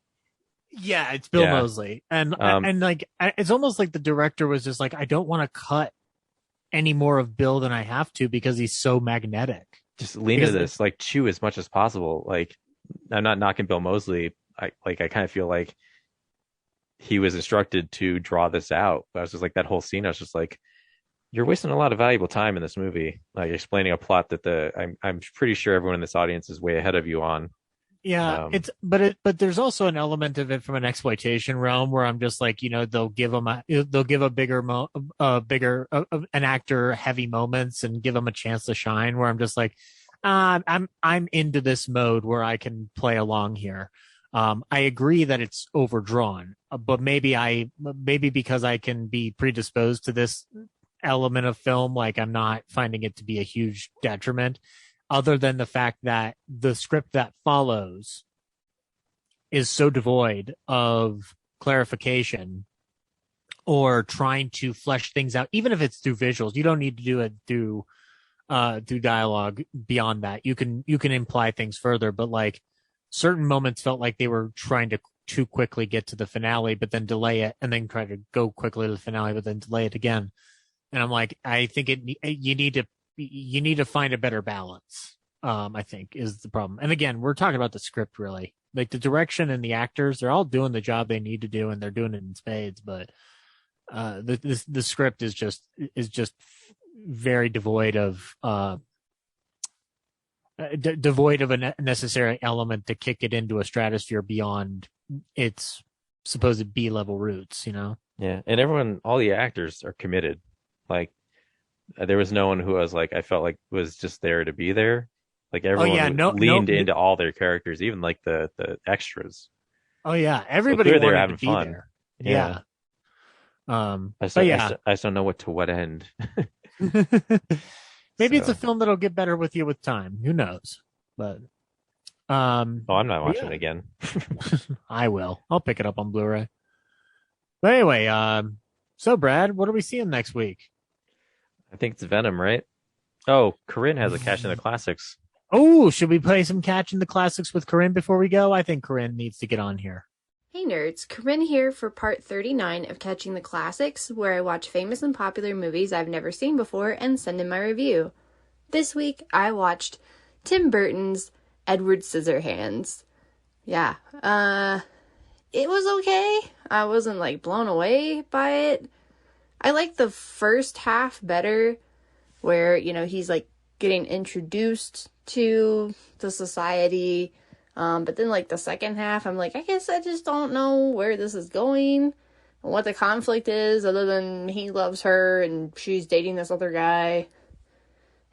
Yeah, it's Bill Moseley, and like it's almost like the director was just like, I don't want to cut any more of Bill than I have to because he's so magnetic. Just lean into this, like chew as much as possible. Like I'm not knocking Bill Moseley. I kind of feel like he was instructed to draw this out. But I was just like that whole scene. I was just like, you're wasting a lot of valuable time in this movie, like explaining a plot that I'm pretty sure everyone in this audience is way ahead of you on. Yeah, but there's also an element of it from an exploitation realm where I'm just like, they'll give a bigger an actor heavy moments and give them a chance to shine. Where I'm just like, I'm into this mode where I can play along here. I agree that it's overdrawn, but maybe because I can be predisposed to this element of film, like I'm not finding it to be a huge detriment. Other than the fact that the script that follows is so devoid of clarification or trying to flesh things out, even if it's through visuals. You don't need to do it through dialogue beyond that. You can imply things further, but like certain moments felt like they were trying to too quickly get to the finale, but then delay it, and then try to go quickly to the finale, but then delay it again. And I'm like, I think you need to find a better balance, I think is the problem. And again, we're talking about the script really. Like the direction and the actors, they're all doing the job they need to do and they're doing it in spades, but the script is just very devoid of a necessary element to kick it into a stratosphere beyond its supposed B-level roots, Yeah, and all the actors are committed. Like there was no one who was like, I felt like was just there to be there. Like everyone leaned into all their characters, even like the extras. Oh yeah, everybody so they're wanted having to be fun. there. Yeah. I just don't know what end. Maybe it's a film that'll get better with you with time. Who knows? But I'm not watching it again. I will. I'll pick it up on Blu-ray. But anyway, so Brad, what are we seeing next week? I think it's Venom, right? Oh, Corinne has a Catch in the Classics. Oh, should we play some Catch in the Classics with Corinne before we go? I think Corinne needs to get on here. Hey nerds, Corinne here for part 39 of Catching the Classics, where I watch famous and popular movies I've never seen before and send in my review. This week, I watched Tim Burton's Edward Scissorhands. Yeah, it was okay. I wasn't, blown away by it. I like the first half better, where, he's, getting introduced to the society. But then, the second half, I'm like, I guess I just don't know where this is going and what the conflict is, other than he loves her and she's dating this other guy.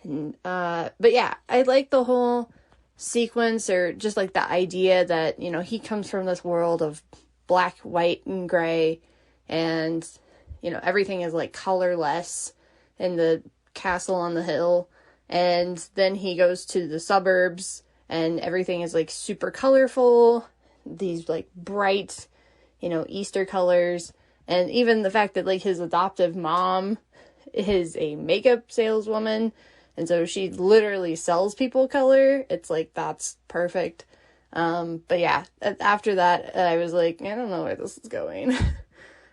And, but yeah, I like the whole sequence, or just, the idea that, he comes from this world of black, white, and gray, and, everything is, colorless in the castle on the hill. And then he goes to the suburbs, and everything is, super colorful, these, bright, Easter colors, and even the fact that, his adoptive mom is a makeup saleswoman, and so she literally sells people color. It's, that's perfect. But yeah, after that, I was like, I don't know where this is going.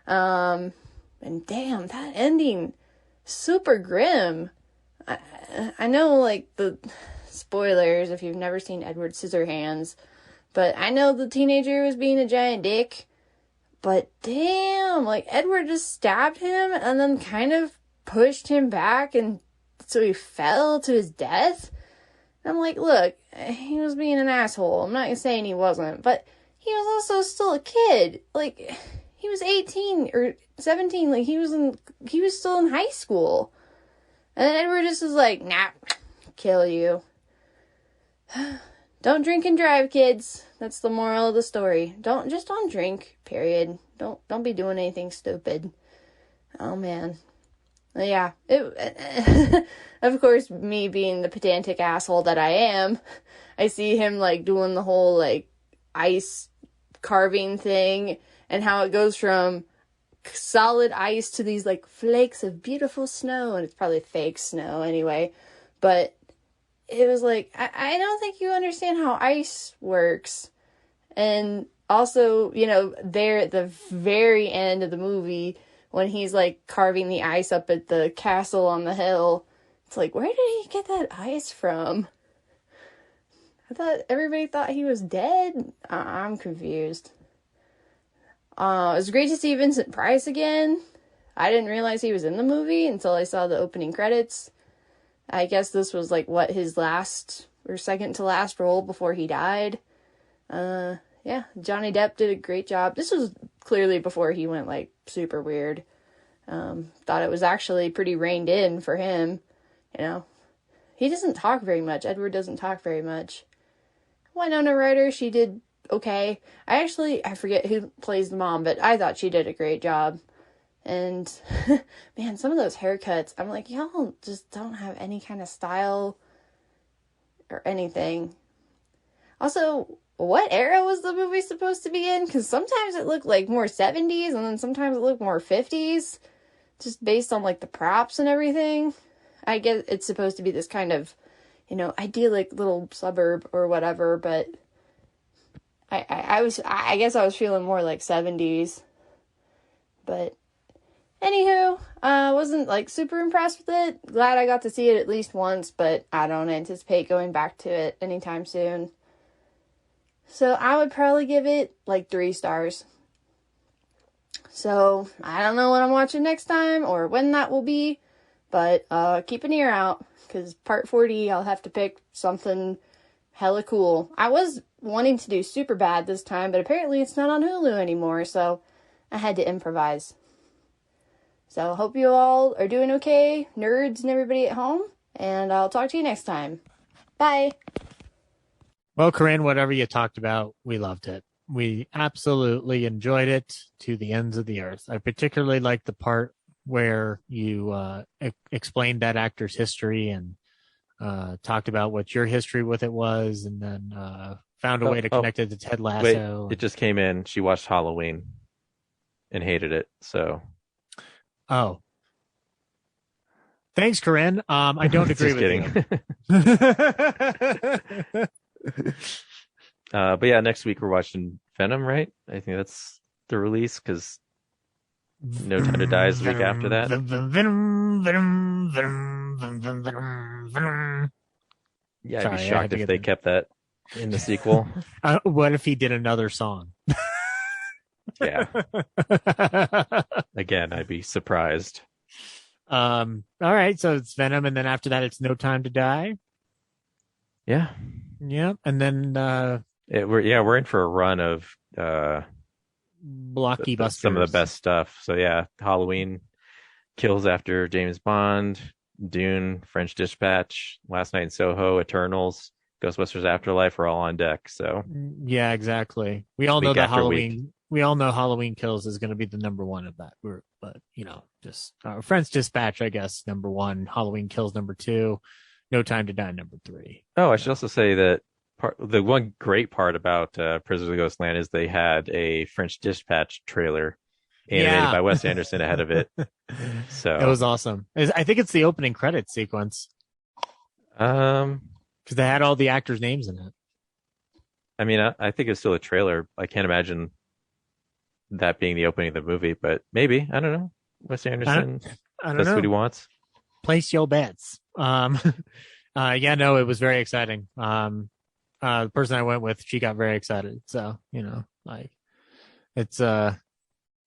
And damn, that ending, super grim. I know, the spoilers if you've never seen Edward Scissorhands, but I know the teenager was being a giant dick, but damn, Edward just stabbed him and then kind of pushed him back and so he fell to his death. And I'm like, look, he was being an asshole. I'm not saying he wasn't, but he was also still a kid. Like, he was 18 or 17. Like, he was still in high school. And then Edward just was like, nah, kill you. Don't drink and drive, kids. That's the moral of the story. Don't drink, period. Don't be doing anything stupid. Oh, man. Yeah. Of course, me being the pedantic asshole that I am, I see him, like, doing the whole, like, ice carving thing, and how it goes from solid ice to these, like, flakes of beautiful snow, and it's probably fake snow anyway, but it was like, I don't think you understand how ice works. And also, you know, there at the very end of the movie, when he's, like, carving the ice up at the castle on the hill, it's like, where did he get that ice from? I thought everybody thought he was dead. I'm confused. It was great to see Vincent Price again. I didn't realize he was in the movie until I saw the opening credits. I guess this was, like, what, his last or second to last role before he died. Yeah, Johnny Depp did a great job. This was clearly before he went, like, super weird. Thought it was actually pretty reined in for him, you know. He doesn't talk very much. Edward doesn't talk very much. Winona Ryder, she did okay. I forget who plays the mom, but I thought she did a great job. And, man, some of those haircuts, I'm like, y'all just don't have any kind of style or anything. Also, what era was the movie supposed to be in? Because sometimes it looked like more 70s, and then sometimes it looked more 50s, just based on, like, the props and everything. I guess it's supposed to be this kind of, you know, idyllic little suburb or whatever, but I guess I was feeling more like 70s. But anywho, wasn't, like, super impressed with it. Glad I got to see it at least once, but I don't anticipate going back to it anytime soon. So I would probably give it, like, 3 stars. So I don't know what I'm watching next time or when that will be, but keep an ear out, because part 40 I'll have to pick something hella cool. I was wanting to do Superbad this time, but apparently it's not on Hulu anymore, so I had to improvise. So hope you all are doing okay, nerds and everybody at home, and I'll talk to you next time. Bye. Well, Corinne, whatever you talked about, we loved it. We absolutely enjoyed it to the ends of the earth. I particularly liked the part where you explained that actor's history and talked about what your history with it was, and then found a way to connect it to Ted Lasso. Wait, it just came in. She watched Halloween and hated it, so... Oh. Thanks, Corinne. I don't agree with you. But yeah, next week we're watching Venom, right? I think that's the release, because No Time to Die is the week after that. Yeah, I'd be shocked if they kept that in the sequel. What if he did another song? Yeah. Again, I'd be surprised. All right, so it's Venom, and then after that it's No Time to Die. Yeah. Yeah, and then we're in for a run of blockbusters. Some of the best stuff. So yeah, Halloween, Kills After James Bond, Dune, French Dispatch, Last Night in Soho, Eternals, Ghostbusters Afterlife are all on deck. So yeah, exactly. We all know that Halloween. We all know Halloween Kills is going to be the number one of that group, but you know, just French Dispatch, I guess, number 1, Halloween Kills number 2, No Time to Die number 3. Oh, I should also say that the one great part about Prisoners of Ghostland is they had a French Dispatch trailer animated by Wes Anderson ahead of it. So it was awesome. I think it's the opening credits sequence. Because they had all the actors' names in it. I mean, I think it's still a trailer. I can't imagine that being the opening of the movie, but maybe. I don't know. Wes Anderson, I don't that's know. what he wants. Place your bets. Yeah, no, it was very exciting. The person I went with, she got very excited. So, you know, like, it's, I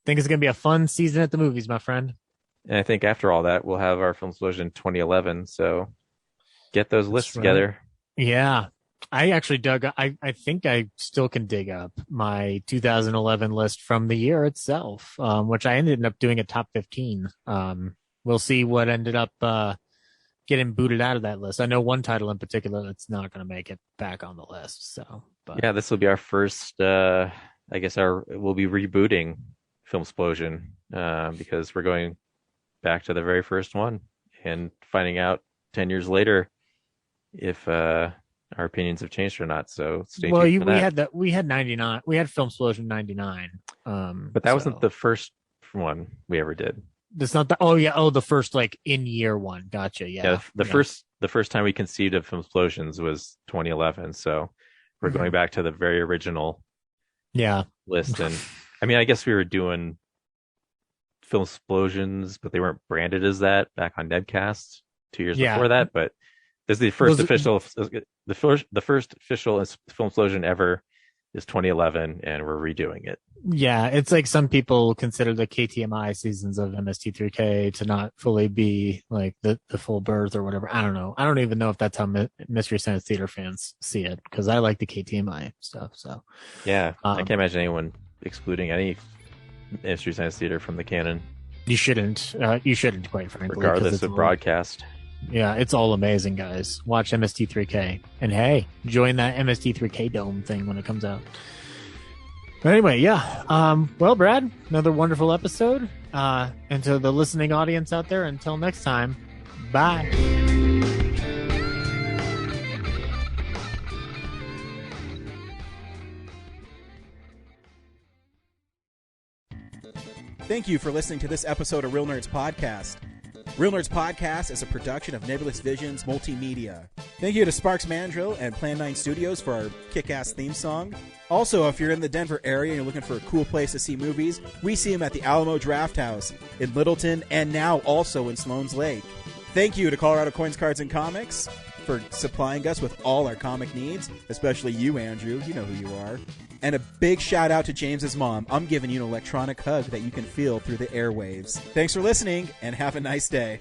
think it's going to be a fun season at the movies, my friend. And I think after all that, we'll have our Film Explosion 2011. So get those lists together. Yeah. I actually I think I still can dig up my 2011 list from the year itself, which I ended up doing a top 15. We'll see what ended up getting booted out of that list. I know one title in particular that's not going to make it back on the list. So, yeah, this will be our first. I guess we'll be rebooting Film Explosion because we're going back to the very first one and finding out 10 years later if our opinions have changed or not. So stay tuned for that. We had 99. We had Film Explosion 99. But that wasn't the first one we ever did. That's not the first like in year one. Gotcha. Yeah. The first time we conceived of Film Explosions was 2011. So we're going back to the very original list. And I mean, I guess we were doing Film Explosions, but they weren't branded as that back on Nedcast 2 years before that. But this is the first official Film Explosion ever is 2011, and we're redoing it. Yeah, it's like some people consider the KTMI seasons of MST3K to not fully be like the full birth or whatever. I don't know. I don't even know if that's how Mystery Science Theater fans see it, because I like the KTMI stuff. So yeah, I can't imagine anyone excluding any Mystery Science Theater from the canon. You shouldn't. You shouldn't, quite frankly, regardless of broadcast. Yeah, it's all amazing, guys. Watch MST3K. And hey, join that MST3K Dome thing when it comes out. But anyway, yeah. Well, Brad, another wonderful episode. And to the listening audience out there, until next time, bye. Thank you for listening to this episode of Real Nerds Podcast. Real Nerds Podcast is a production of Nebulous Visions Multimedia. Thank you to Sparks Mandrill and Plan 9 Studios for our kick-ass theme song. Also, if you're in the Denver area and you're looking for a cool place to see movies, we see them at the Alamo Draft House in Littleton and now also in Sloan's Lake. Thank you to Colorado Coins, Cards, and Comics for supplying us with all our comic needs, especially you, Andrew. You know who you are. And a big shout out to James's mom. I'm giving you an electronic hug that you can feel through the airwaves. Thanks for listening, and have a nice day.